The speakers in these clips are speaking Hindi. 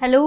Hello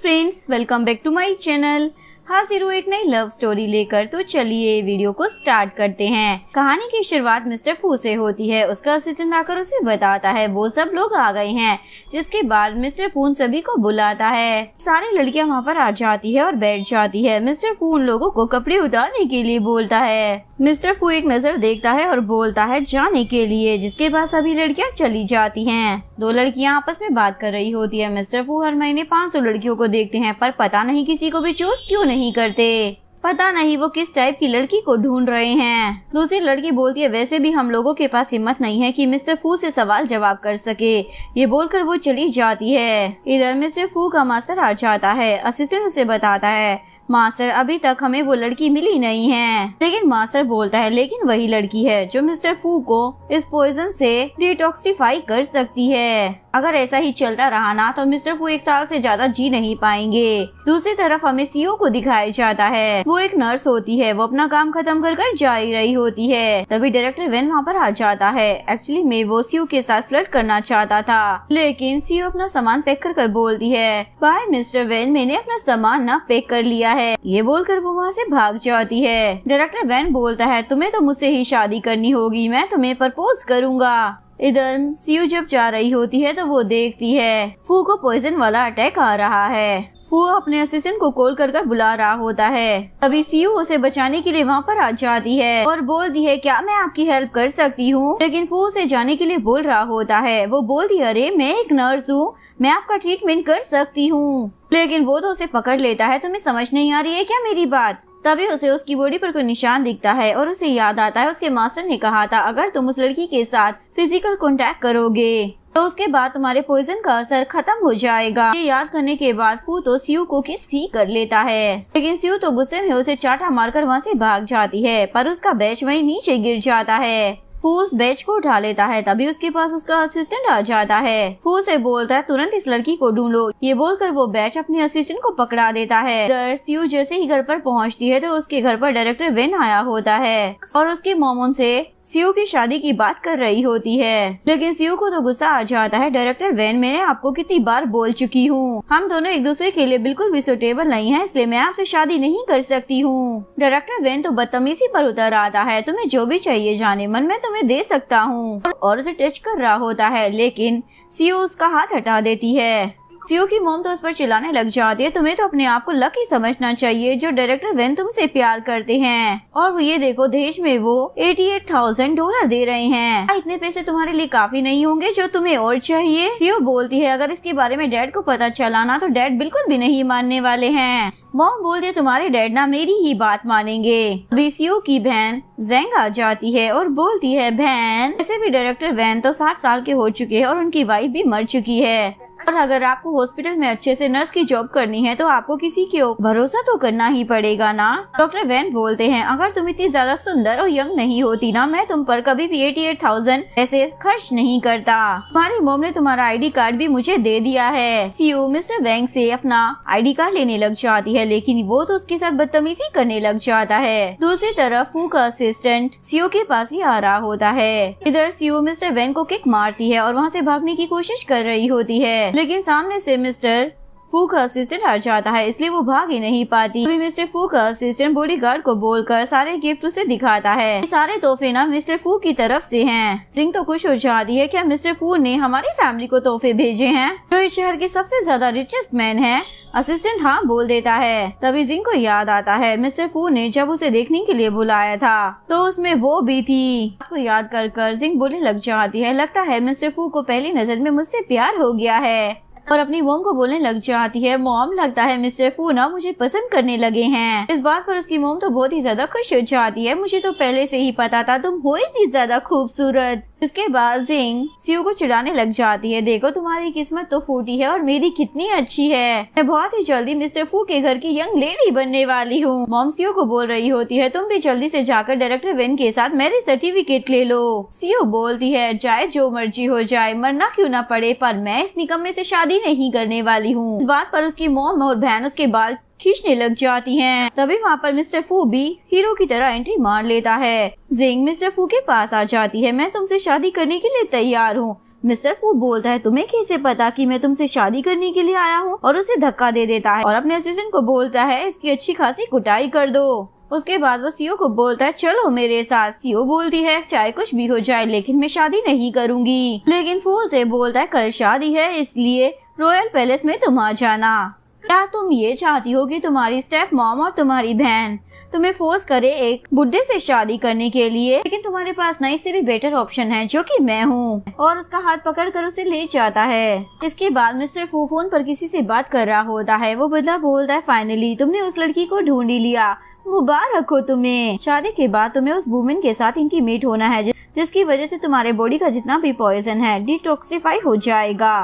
friends, welcome back to my channel. हाजिर हूँ एक नई लव स्टोरी लेकर। तो चलिए वीडियो को स्टार्ट करते हैं। कहानी की शुरुआत मिस्टर फू से होती है। उसका असिस्टेंट आकर उसे बताता है वो सब लोग आ गए हैं, जिसके बाद मिस्टर फू उन सभी को बुलाता है। सारी लड़कियां वहाँ पर आ जाती है और बैठ जाती है। मिस्टर फू उन लोगों को कपड़े उतारने के लिए बोलता है। मिस्टर फू एक नजर देखता है और बोलता है जाने के लिए, जिसके बाद सभी लड़कियां चली जाती हैं। दो लड़कियां आपस में बात कर रही होती है। मिस्टर फू हर महीने 500 लड़कियों को देखते हैं, पर पता नहीं किसी को भी चूज क्यों नहीं करते। पता नहीं वो किस टाइप की लड़की को ढूंढ रहे हैं। दूसरी लड़की बोलती है वैसे भी हम लोगों के पास हिम्मत नहीं है कि मिस्टर फू से सवाल जवाब कर सके। ये बोलकर वो चली जाती है। इधर मिस्टर फू का मास्टर आ जाता है। असिस्टेंट उसे बताता है मास्टर अभी तक हमें वो लड़की मिली नहीं है। लेकिन मास्टर बोलता है लेकिन वही लड़की है जो मिस्टर फू को इस पॉइजन से डिटॉक्सिफाई कर सकती है। अगर ऐसा ही चलता रहा ना तो मिस्टर फू 1 साल से ज्यादा जी नहीं पाएंगे। दूसरी तरफ हमें सीओ को दिखाया जाता है। वो एक नर्स होती है। वो अपना काम खत्म कर जा रही होती है। तभी डायरेक्टर वेन वहाँ पर आ जाता है। एक्चुअली में वो सीओ के साथ फ्लर्ट करना चाहता था, लेकिन सीओ अपना सामान पैक कर बोलती है बाय मिस्टर वेन, मैंने अपना सामान न पैक कर लिया है। ये बोलकर वो वहाँ से भाग जाती है। डायरेक्टर वेन बोलता है तुम्हें तो मुझसे ही शादी करनी होगी, मैं तुम्हें प्रपोज करूँगा। इधर सीयू जब जा रही होती है तो वो देखती है फू को पॉइजन वाला अटैक आ रहा है। फू अपने असिस्टेंट को कॉल कर बुला रहा होता है। तभी सीयू उसे बचाने के लिए वहाँ पर आ जाती है और बोलती है क्या मैं आपकी हेल्प कर सकती हूँ। लेकिन फू उसे जाने के लिए बोल रहा होता है। वो बोलती है अरे मैं एक नर्स हूँ, मैं आपका ट्रीटमेंट कर सकती हूँ। लेकिन वो तो उसे पकड़ लेता है। तुम्हें समझ नहीं आ रही है क्या मेरी बात। तभी उसे उसकी बॉडी पर कोई निशान दिखता है और उसे याद आता है उसके मास्टर ने कहा था अगर तुम उस लड़की के साथ फिजिकल कांटेक्ट करोगे तो उसके बाद तुम्हारे पॉइजन का असर खत्म हो जाएगा। ये याद करने के बाद फू तो सीयू को किस ही कर लेता है। लेकिन सीयू तो गुस्से में उसे चाटा मारकर वहाँ से भाग जाती है, पर उसका बैच वहीं नीचे गिर जाता है। फू उस बैच को उठा लेता है। तभी उसके पास उसका असिस्टेंट आ जाता है। फू से बोलता है तुरंत इस लड़की को ढूंढो। ये बोलकर वो बैच अपने असिस्टेंट को पकड़ा देता है। सीयू जैसे ही घर पर पहुंचती है तो उसके घर पर डायरेक्टर वेन आया होता है और उसके मोमोन से सीयू की शादी की बात कर रही होती है। लेकिन सीयू को तो गुस्सा आ जाता है। डायरेक्टर वेन, मैंने आपको कितनी बार बोल चुकी हूँ हम दोनों एक दूसरे के लिए बिल्कुल भी सुटेबल नहीं है, इसलिए मैं आपसे शादी नहीं कर सकती हूँ। डायरेक्टर वेन तो बदतमीजी पर उतर आता है। तुम्हें जो भी चाहिए जाने मन मैं तुम्हें दे सकता हूँ और उसे टच कर रहा होता है, लेकिन सीयू उसका हाथ हटा देती है। सीयू की मोम तो उस पर चिल्लाने लग जाती है तुम्हें तो अपने आप को लकी समझना चाहिए जो डायरेक्टर वेन तुमसे प्यार करते हैं और ये देखो दहेज में वो $88,000 दे रहे हैं। इतने पैसे तुम्हारे लिए काफी नहीं होंगे जो तुम्हें और चाहिए। सीयू बोलती है अगर इसके बारे में डैड को पता चला ना तो डैड बिल्कुल भी नहीं मानने वाले हैं। मॉम बोलती है तुम्हारे डैड ना मेरी ही बात मानेंगे। अभी सीयू की बहन जेंग आ जाती है और बोलती है बहन वैसे भी डायरेक्टर वेन तो 60 साल के हो चुके हैं और उनकी वाइफ भी मर चुकी है और अगर आपको हॉस्पिटल में अच्छे से नर्स की जॉब करनी है तो आपको किसी के भरोसा तो करना ही पड़ेगा ना। डॉक्टर वेन बोलते हैं अगर तुम इतनी ज्यादा सुंदर और यंग नहीं होती ना मैं तुम पर कभी भी 88,000 ऐसे खर्च नहीं करता। तुम्हारी मोम ने तुम्हारा आईडी कार्ड भी मुझे दे दिया है। सीयू मिस्टर वेंग से अपना आईडी कार्ड लेने लग जाती है, लेकिन वो तो उसके साथ बदतमीजी करने लग जाता है। दूसरी तरफ फू का असिस्टेंट सीयू के पास ही आ रहा होता है। इधर सीयू मिस्टर वेंग को किक मारती है और वहाँ से भागने की कोशिश कर रही होती है, लेकिन सामने से मिस्टर फू का असिस्टेंट आ जाता है, इसलिए वो भाग ही नहीं पाती। अभी मिस्टर फू का असिस्टेंट बॉडीगार्ड को बोलकर सारे गिफ्ट उसे दिखाता है। सारे तोहफे ना मिस्टर फू की तरफ से हैं। जिंग तो खुश हो जाती है क्या मिस्टर फू ने हमारी फैमिली को तोहफे भेजे हैं जो इस शहर के सबसे ज्यादा रिचेस्ट मैन है। असिस्टेंट हाँ बोल देता है। तभी जिंग को याद आता है मिस्टर फू ने जब उसे देखने के लिए बुलाया था तो उसमें वो भी थी। आपको याद कर जिंग बोलने लग जाती है लगता है मिस्टर फू को पहली नजर में मुझसे प्यार हो गया है और अपनी मोम को बोलने लग जाती है मॉम लगता है मिस्टर फू ना मुझे पसंद करने लगे हैं। इस बात पर उसकी मोम तो बहुत ही ज्यादा खुश हो जाती है। मुझे तो पहले से ही पता था तुम हो इतनी ज्यादा खूबसूरत। इसके बाद जिंग सीयू को चिढ़ाने लग जाती है देखो तुम्हारी किस्मत तो फूटी है और मेरी कितनी अच्छी है। मैं बहुत ही जल्दी मिस्टर फू के घर की यंग लेडी बनने वाली हूँ। मॉम सीयू को बोल रही होती है तुम भी जल्दी से जाकर डायरेक्टर वेन के साथ मैरिज सर्टिफिकेट ले लो। सीयू बोलती है चाहे जो मर्जी हो जाए मरना क्यों ना पड़े पर मैं इस निकम्मे से शादी नहीं करने वाली हूँ। इस बात पर उसकी मॉम और बहन उसके बाल खींचने लग जाती हैं। तभी वहाँ पर मिस्टर फू भी हीरो की तरह एंट्री मार लेता है। जिंग मिस्टर फू के पास आ जाती है मैं तुमसे शादी करने के लिए तैयार हूँ। मिस्टर फू बोलता है तुम्हें कैसे पता कि मैं तुमसे शादी करने के लिए आया हूँ, और उसे धक्का दे देता है और अपने असिस्टेंट को बोलता है इसकी अच्छी खासी कुटाई कर दो। उसके बाद वो सीओ को बोलता है चलो मेरे साथ। सीओ बोलती है चाहे कुछ भी हो जाए लेकिन मैं शादी नहीं करूँगी। लेकिन फू उसे बोलता है कल शादी है इसलिए रॉयल पैलेस में तुम आ जाना। क्या तुम ये चाहती हो कि तुम्हारी स्टेप मॉम और तुम्हारी बहन तुम्हें फोर्स करे एक बुड्ढे से शादी करने के लिए? लेकिन तुम्हारे पास ना इससे भी बेटर ऑप्शन है जो कि मैं हूँ। और उसका हाथ पकड़कर उसे ले जाता है। इसके बाद मिस्टर फू फोन पर किसी से बात कर रहा होता है। वो बदला बोलता है फाइनली तुमने उस लड़की को ढूंढ ही लिया, मुबारक हो तुम्हें। शादी के बाद तुम्हें उस वुमेन के साथ इंटीमेट होना है जिसकी वजह से तुम्हारे बॉडी का जितना भी पॉइजन है डिटॉक्सिफाई हो जाएगा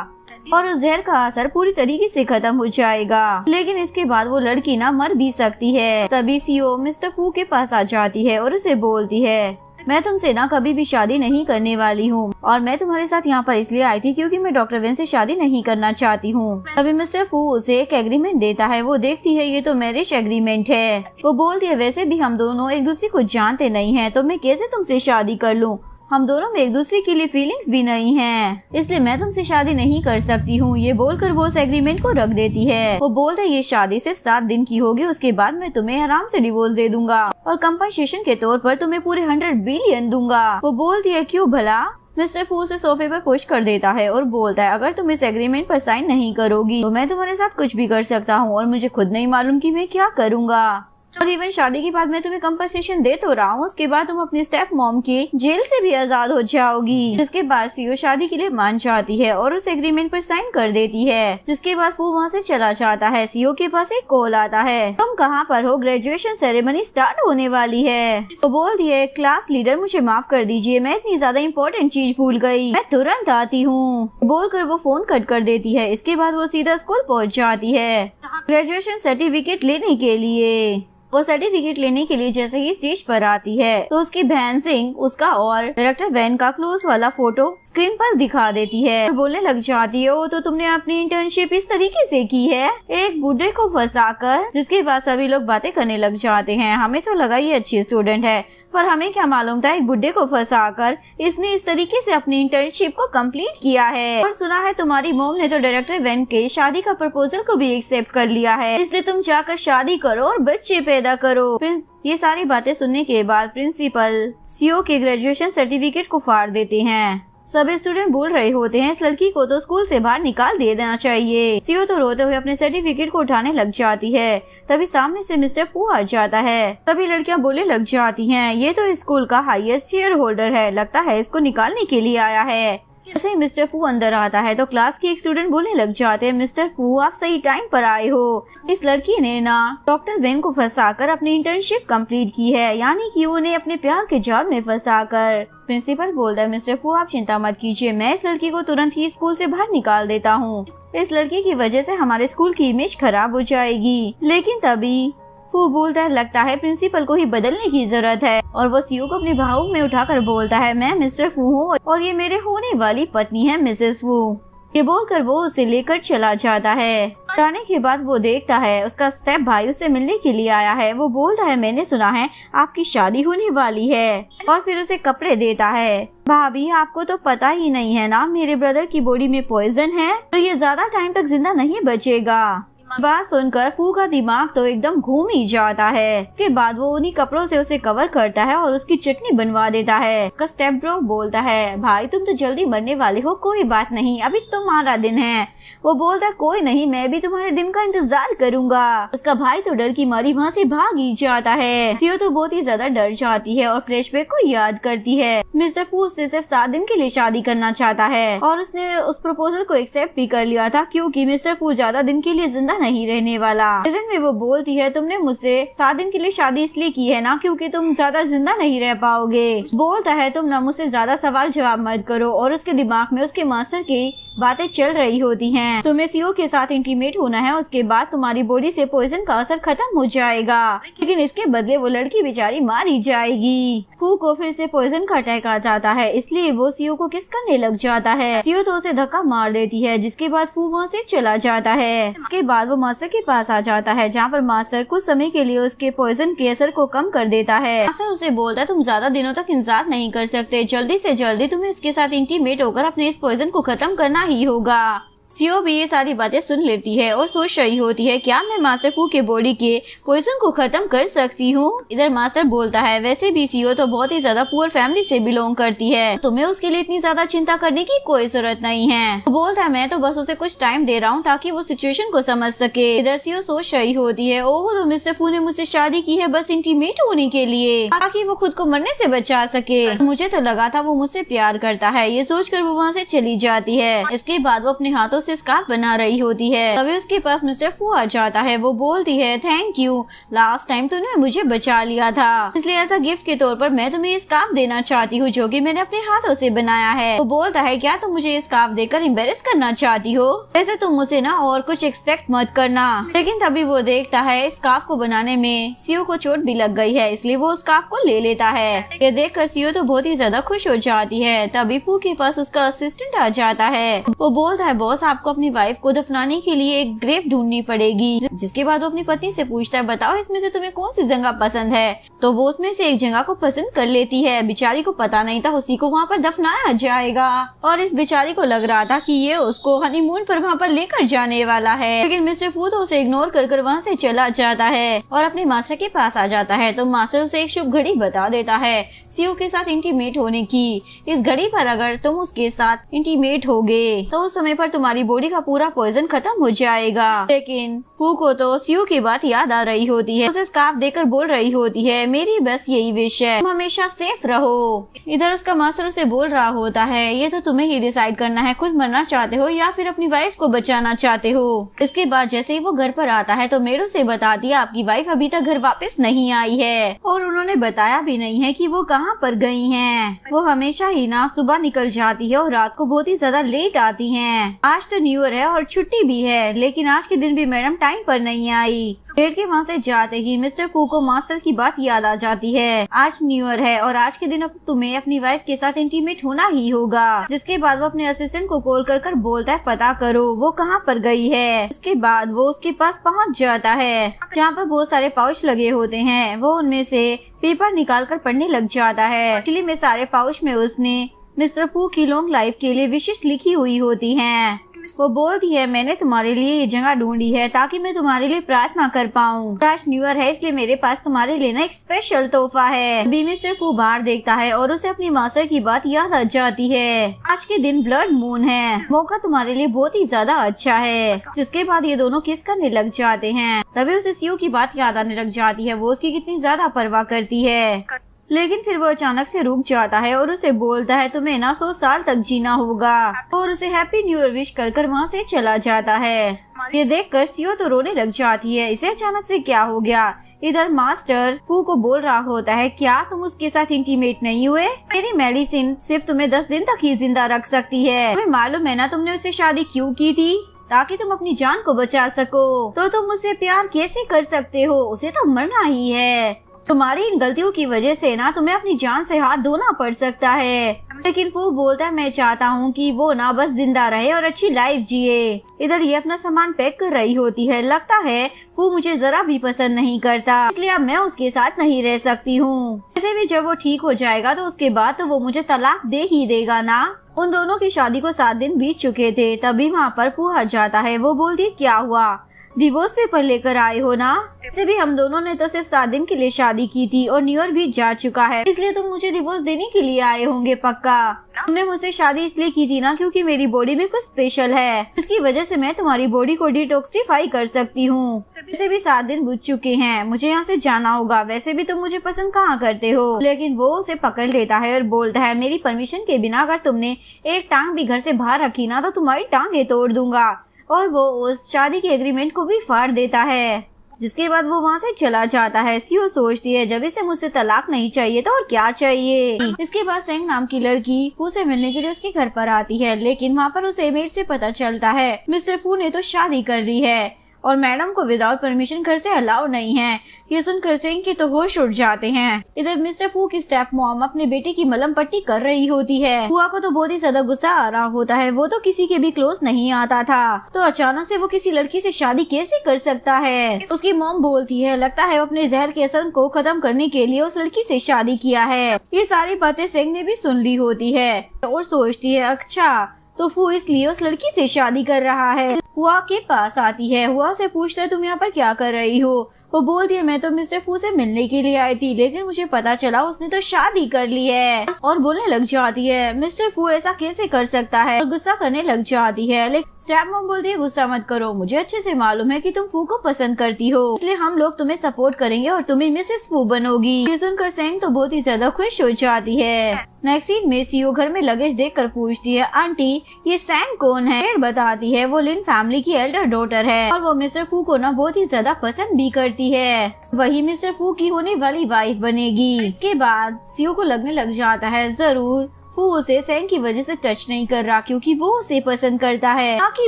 और उस जहर का असर पूरी तरीके से खत्म हो जाएगा। लेकिन इसके बाद वो लड़की ना मर भी सकती है। तभी सीओ मिस्टर फू के पास आ जाती है और उसे बोलती है मैं तुमसे ना कभी भी शादी नहीं करने वाली हूँ और मैं तुम्हारे साथ यहाँ पर इसलिए आई थी क्योंकि मैं डॉक्टर वेन से शादी नहीं करना चाहती हूँ। तभी मिस्टर फू उसे एक एग्रीमेंट देता है। वो देखती है ये तो मैरिज एग्रीमेंट है। वो बोलती है वैसे भी हम दोनों एक दूसरे को जानते नहीं हैं तो मैं कैसे तुमसे शादी कर लूँ, हम दोनों में एक दूसरे के लिए फीलिंग्स भी नहीं हैं, इसलिए मैं तुमसे शादी नहीं कर सकती हूँ। ये बोलकर वो उस एग्रीमेंट को रख देती है। वो बोलता है ये शादी सिर्फ 7 दिन की होगी, उसके बाद मैं तुम्हें आराम से डिवोर्स दे दूंगा और कंपनसेशन के तौर पर तुम्हें पूरे 100 बिलियन दूंगा। वो बोलती है क्यों भला? मिस्टर फू उसे सोफे पर पुश कर देता है और बोलता है अगर तुम इस एग्रीमेंट पर साइन नहीं करोगी तो मैं तुम्हारे साथ कुछ भी कर सकता हूँ और मुझे खुद नहीं मालूम कि मैं क्या करूँगा। और इवन शादी के बाद मैं तुम्हें कंपनसेशन दे तो रहा हूँ, उसके बाद तुम अपनी स्टेप मॉम की जेल से भी आजाद हो जाओगी। जिसके बाद सीओ शादी के लिए मान जाती है और उस एग्रीमेंट पर साइन कर देती है। जिसके बाद फू वहाँ से चला जाता है। सीओ के पास एक कॉल आता है तुम कहाँ पर हो, ग्रेजुएशन सेरेमनी स्टार्ट होने वाली है। तो बोलती है क्लास लीडर मुझे माफ कर दीजिए, मैं इतनी ज्यादा इम्पोर्टेंट चीज भूल गई, मैं तुरंत आती हूँ। बोलकर वो फोन कट कर देती है। इसके बाद वो सीधा स्कूल पहुँच जाती है ग्रेजुएशन सर्टिफिकेट लेने के लिए। वो सर्टिफिकेट लेने के लिए जैसे ही स्टेज पर आती है तो उसकी बहन सिंह उसका और डायरेक्टर वैन का क्लोज वाला फोटो स्क्रीन पर दिखा देती है। बोलने लग जाती है तो तुमने अपनी इंटर्नशिप इस तरीके से की है, एक बूढ़े को फंसाकर। जिसके बाद सभी लोग बातें करने लग जाते हैं। हमें तो लगा ये अच्छी स्टूडेंट है पर हमें क्या मालूम था एक बुड्ढे को फंसाकर इसने इस तरीके से अपनी इंटर्नशिप को कंप्लीट किया है। और सुना है तुम्हारी मॉम ने तो डायरेक्टर वैन के शादी का प्रपोजल को भी एक्सेप्ट कर लिया है, इसलिए तुम जाकर शादी करो और बच्चे पैदा करो। ये सारी बातें सुनने के बाद प्रिंसिपल सीओ के ग्रेजुएशन सर्टिफिकेट को फाड़ देते हैं। सभी स्टूडेंट बोल रहे होते हैं इस लड़की को तो स्कूल से बाहर निकाल दे देना चाहिए। सीओ तो रोते हुए अपने सर्टिफिकेट को उठाने लग जाती है। तभी सामने से मिस्टर फू आ जाता है। तभी लड़कियां बोलने लग जाती हैं ये तो स्कूल का हाईएस्ट शेयर होल्डर है, लगता है इसको निकालने के लिए आया है। जैसे ही मिस्टर फू अंदर आता है तो क्लास की एक स्टूडेंट बोलने लग जाते हैं मिस्टर फू आप सही टाइम पर आए हो, इस लड़की ने ना डॉक्टर वेन को फंसाकर अपनी इंटर्नशिप कंप्लीट की है, यानी कि उन्हें अपने प्यार के जाल में फंसाकर। प्रिंसिपल बोलता है मिस्टर फू आप चिंता मत कीजिए, मैं इस लड़की को तुरंत ही स्कूल से बाहर निकाल देता हूँ, इस लड़की की वजह से हमारे स्कूल की इमेज खराब हो जाएगी। लेकिन तभी फू बोलता है लगता है प्रिंसिपल को ही बदलने की जरूरत है और वो सीओ को अपने भावों में उठाकर बोलता है मैं मिस्टर फू हूँ और ये मेरे होने वाली पत्नी है मिसेस फू। ये बोलकर वो उसे लेकर चला जाता है। जाने के बाद वो देखता है उसका स्टेप भाई उससे मिलने के लिए आया है। वो बोलता है मैंने सुना है आपकी शादी होने वाली है और फिर उसे कपड़े देता है। भाभी आपको तो पता ही नहीं है ना मेरे ब्रदर की बॉडी में पॉइजन है तो ये ज्यादा टाइम तक जिंदा नहीं बचेगा। बात सुनकर फू का दिमाग तो एकदम घूम ही जाता है। इसके बाद वो उन्हीं कपड़ों से उसे कवर करता है और उसकी चटनी बनवा देता है। उसका स्टेप ब्रो बोलता है भाई तुम तो जल्दी मरने वाले हो, कोई बात नहीं अभी तुम्हारा दिन है। वो बोलता है कोई नहीं मैं भी तुम्हारे दिन का इंतजार करूंगा। उसका भाई तो डर की मारी वहाँ से भाग ही जाता है। सीओ तो बहुत ही ज्यादा डर जाती है और फ्लैशबैक को याद करती है। मिस्टर फू उससे सिर्फ 7 दिन के लिए शादी करना चाहता है और उसने उस प्रपोजल को एक्सेप्ट भी कर लिया था क्योंकि मिस्टर फू ज्यादा दिन के लिए जिंदा नहीं रहने वाला। प्रेजेंट में वो बोलती है तुमने मुझसे 7 दिन के लिए शादी इसलिए की है ना क्योंकि तुम ज्यादा जिंदा नहीं रह पाओगे। बोलता है तुम ना मुझसे ज्यादा सवाल जवाब मत करो और उसके दिमाग में उसके मास्टर की बातें चल रही होती हैं। तुम्हें सीओ के साथ इंटीमेट होना है, उसके बाद तुम्हारी बॉडी से पॉइजन का असर खत्म हो जाएगा, लेकिन इसके बदले वो लड़की बेचारी मारी जाएगी। फू को फिर से पॉइजन का अटैक आ जाता है इसलिए वो सीओ को किस करने लग जाता है। सीओ तो उसे धक्का मार देती है जिसके बाद फू वहाँ से चला जाता है। उसके बाद वो मास्टर के पास आ जाता है, जहाँ पर मास्टर कुछ समय के लिए उसके पॉइजन के असर को कम कर देता है। मास्टर उसे बोलता है तुम ज्यादा दिनों तक इंतजार नहीं कर सकते, जल्दी से जल्दी तुम्हें इसके साथ इंटीमेट होकर अपने इस पॉइजन को खत्म करना ही होगा। सीओ भी ये सारी बातें सुन लेती है और सोच रही होती है क्या मैं मास्टर फू के बॉडी के पॉइजन को खत्म कर सकती हूँ। इधर मास्टर बोलता है वैसे भी सीओ तो बहुत ही ज्यादा पुअर फैमिली से बिलोंग करती है, तुम्हें उसके लिए इतनी ज्यादा चिंता करने की कोई जरूरत नहीं है। तो बोलता है मैं तो बस उसे कुछ टाइम दे रहा हूँ ताकि वो सिचुएशन को समझ सके। इधर सीओ सोच रही होती है ओह तो मिस्टर फू ने मुझसे शादी की है बस इंटीमेट होने के लिए, ताकि वो खुद को मरने से बचा सके। मुझे तो लगा था वो मुझसे प्यार करता है। ये सोचकर वो वहाँ से चली जाती है। इसके बाद वो अपने हाथों से स्कार्फ बना रही होती है। तभी उसके पास मिस्टर फू आ जाता है। वो बोलती है थैंक यू, लास्ट टाइम तूने मुझे बचा लिया था, इसलिए ऐसा गिफ्ट के तौर पर मैं तुम्हें स्कार्फ देना चाहती हूँ जो कि मैंने अपने हाथों से बनाया है। वो बोलता है क्या तुम मुझे स्कार्फ देकर एम्बेरस करना चाहती हो, वैसे तुम मुझे ना और कुछ एक्सपेक्ट मत करना। लेकिन तभी वो देखता है स्कार्फ को बनाने में सीओ को चोट भी लग गई है, इसलिए वो स्कार्फ को ले लेता है। ये देख कर सीओ तो बहुत ही ज्यादा खुश हो जाती है। तभी फू के पास उसका असिस्टेंट आ जाता है। वो बोलता है बॉस आपको अपनी वाइफ को दफनाने के लिए एक ग्रेव ढूंढनी पड़ेगी। जिसके बाद वो अपनी पत्नी से पूछता है बताओ इसमें से तुम्हें कौन सी जगह पसंद है। तो वो उसमें से एक जगह को पसंद कर लेती है। बेचारी को पता नहीं था उसी को वहाँ पर दफनाया जाएगा, और इस बेचारी को लग रहा था कि ये उसको हनीमून पर वहाँ पर लेकर जाने वाला है। लेकिन मिस्टर फू तो उसे इग्नोर कर वहाँ से चला जाता है और अपने मास्टर के पास आ जाता है। तो मास्टर उसे एक शुभ घड़ी बता देता है सीओ के साथ इंटीमेट होने की। इस घड़ी पर अगर तुम उसके साथ इंटीमेट होगे तो उस समय पर तुम्हारी बॉडी का पूरा पॉइजन खत्म हो जाएगा। लेकिन फू को तो सीओ की बात याद आ रही होती है। उसे स्कार्फ देकर बोल रही होती है मेरी बस यही विश है, तुम हमेशा सेफ रहो। इधर उसका मास्टर उसे बोल रहा होता है ये तो तुम्हें ही डिसाइड करना है, खुद मरना चाहते हो या फिर अपनी वाइफ को बचाना चाहते हो। इसके बाद जैसे ही वो घर पर आता है तो मेड उसे बताती है आपकी वाइफ अभी तक घर वापस नहीं आई है और उन्होंने बताया भी नहीं है कि वो कहाँ पर गई हैं। वो हमेशा ही ना सुबह निकल जाती है और रात को बहुत ही ज्यादा लेट आती हैं। आज तो न्यू ईयर है और छुट्टी भी है, लेकिन आज के दिन भी मैडम टाइम पर नहीं आई। पेड़ के वहाँ से जाते ही मिस्टर फू को मास्टर की बात याद आ जाती है। आज न्यू ईयर है और आज के दिन अब तुम्हें अपनी वाइफ के साथ इंटीमेट होना ही होगा। जिसके बाद वो अपने असिस्टेंट को कॉल कर बोलता है पता करो वो कहाँ पर गई है। इसके बाद वो उसके पास पहुँच जाता है जहाँ पर बहुत सारे पाउच लगे होते हैं। वो उनमें से पेपर निकाल कर पढ़ने लग जाता है। एक्चुअली में सारे पाउच में उसने मिस्टर फू की लॉन्ग लाइफ के लिए विशेष लिखी हुई होती हैं। वो बोलती है मैंने तुम्हारे लिए ये जगह ढूंढी है ताकि मैं तुम्हारे लिए प्रार्थना कर पाऊँ। आज न्यू ईयर है इसलिए मेरे पास तुम्हारे लिए ना एक स्पेशल तोहफा है। अभी मिस्टर फू बाहर देखता है और उसे अपनी मास्टर की बात याद आ जाती है। आज के दिन ब्लड मून है, मौका तुम्हारे लिए बहुत ही ज्यादा अच्छा है। जिसके बाद ये दोनों किस करने लग जाते हैं। तभी उसे सीओ की बात याद आने लग जाती है, वो उसकी कितनी ज्यादा परवाह करती है। लेकिन फिर वो अचानक से रुक जाता है और उसे बोलता है तुम्हें ना 100 साल तक जीना होगा, और उसे हैप्पी न्यू ईयर विश कर वहाँ से चला जाता है। ये देखकर सीओ तो रोने लग जाती है, इसे अचानक से क्या हो गया। इधर मास्टर फू को बोल रहा होता है क्या तुम उसके साथ इंटीमेट नहीं हुए, मेरी मेडिसिन सिर्फ तुम्हें 10 दिन तक ही जिंदा रख सकती है। तुम्हें मालूम है ना तुमने उससे शादी क्यों की थी, ताकि तुम अपनी जान को बचा सको। तो तुम उससे प्यार कैसे कर सकते हो, उसे तो मरना ही है। तुम्हारी इन गलतियों की वजह से ना तुम्हें अपनी जान से हाथ धोना पड़ सकता है। लेकिन वो बोलता है मैं चाहता हूँ कि वो ना बस जिंदा रहे और अच्छी लाइफ जिए। इधर ये अपना सामान पैक कर रही होती है। लगता है वो मुझे जरा भी पसंद नहीं करता, इसलिए अब मैं उसके साथ नहीं रह सकती हूँ। वैसे भी जब वो ठीक हो जाएगा तो उसके बाद तो वो मुझे तलाक दे ही देगा ना। उन दोनों की शादी को 7 दिन बीत चुके थे। तभी वहाँ पर फू आ जाता है। वो बोलती है क्या हुआ, डिवोर्स पेपर लेकर आए हो ना। वैसे भी हम दोनों ने तो सिर्फ 7 दिन के लिए शादी की थी और न्यू ईयर भी जा चुका है, इसलिए तुम मुझे डिवोर्स देने के लिए आए होंगे पक्का। तुमने मुझसे शादी इसलिए की थी ना क्योंकि मेरी बॉडी में कुछ स्पेशल है, इसकी वजह से मैं तुम्हारी बॉडी को डिटॉक्सिफाई कर सकती हूँ। वैसे भी 7 दिन बीत चुके हैं, मुझे यहाँ से जाना होगा। वैसे भी तुम मुझे पसंद कहाँ करते हो। लेकिन वो उसे पकड़ लेता है और बोलता है मेरी परमिशन के बिना अगर तुमने एक टांग भी घर से बाहर रखी ना तो तुम्हारी टांगे तोड़ दूंगा। और वो उस शादी के एग्रीमेंट को भी फाड़ देता है। जिसके बाद वो वहाँ से चला जाता है। सीओ सोचती है जब इसे मुझसे तलाक नहीं चाहिए तो और क्या चाहिए। इसके बाद सेंग नाम की लड़की फू से मिलने के लिए उसके घर पर आती है, लेकिन वहाँ पर उसे मेड से पता चलता है मिस्टर फू ने तो शादी कर ली है और मैडम को विदाउट परमिशन घर से अलाउ नहीं है। ये सुनकर सेंग के तो होश उड़ जाते हैं। इधर मिस्टर फू की स्टेप मॉम अपने बेटे की मलहम पट्टी कर रही होती है। हुआ को तो बहुत ही ज्यादा गुस्सा आ रहा होता है, वो तो किसी के भी क्लोज नहीं आता था, तो अचानक से वो किसी लड़की से शादी कैसे कर सकता है। उसकी मॉम बोलती है लगता है अपने जहर के असर को खत्म करने के लिए उस लड़की से शादी किया है। ये सारी बातें सेंग ने भी सुन ली होती है और सोचती है अच्छा तो फू इसलिए उस लड़की से शादी कर रहा है। हुआ के पास आती है, हुआ से पूछता है तुम यहाँ पर क्या कर रही हो। वो बोलती है मैं तो मिस्टर फू से मिलने के लिए आई थी, लेकिन मुझे पता चला उसने तो शादी कर ली है। और बोलने लग जाती है मिस्टर फू ऐसा कैसे कर सकता है, और गुस्सा करने लग जाती है। लेकिन स्टेप मॉम बोलती है गुस्सा मत करो, मुझे अच्छे से मालूम है कि तुम फू को पसंद करती हो, इसलिए हम लोग तुम्हें सपोर्ट करेंगे और तुम्हें मिसेस फू बनोगी। ये सुनकर सेंग तो बहुत ही ज्यादा खुश हो जाती है। नेक्स्ट सीन में सीओ घर में लगेज देखकर पूछती है आंटी ये सेंग कौन है। फिर बताती है वो लिन फैमिली की एल्डर डॉटर है और वो मिस्टर फू को ना बहुत ही ज्यादा पसंद भी करती है, वही मिस्टर फू की होने वाली वाइफ बनेगी। इसके बाद सीओ को लगने लग जाता है जरूर फू उसे सेंग की वजह से टच नहीं कर रहा क्योंकि वो उसे पसंद करता है ना कि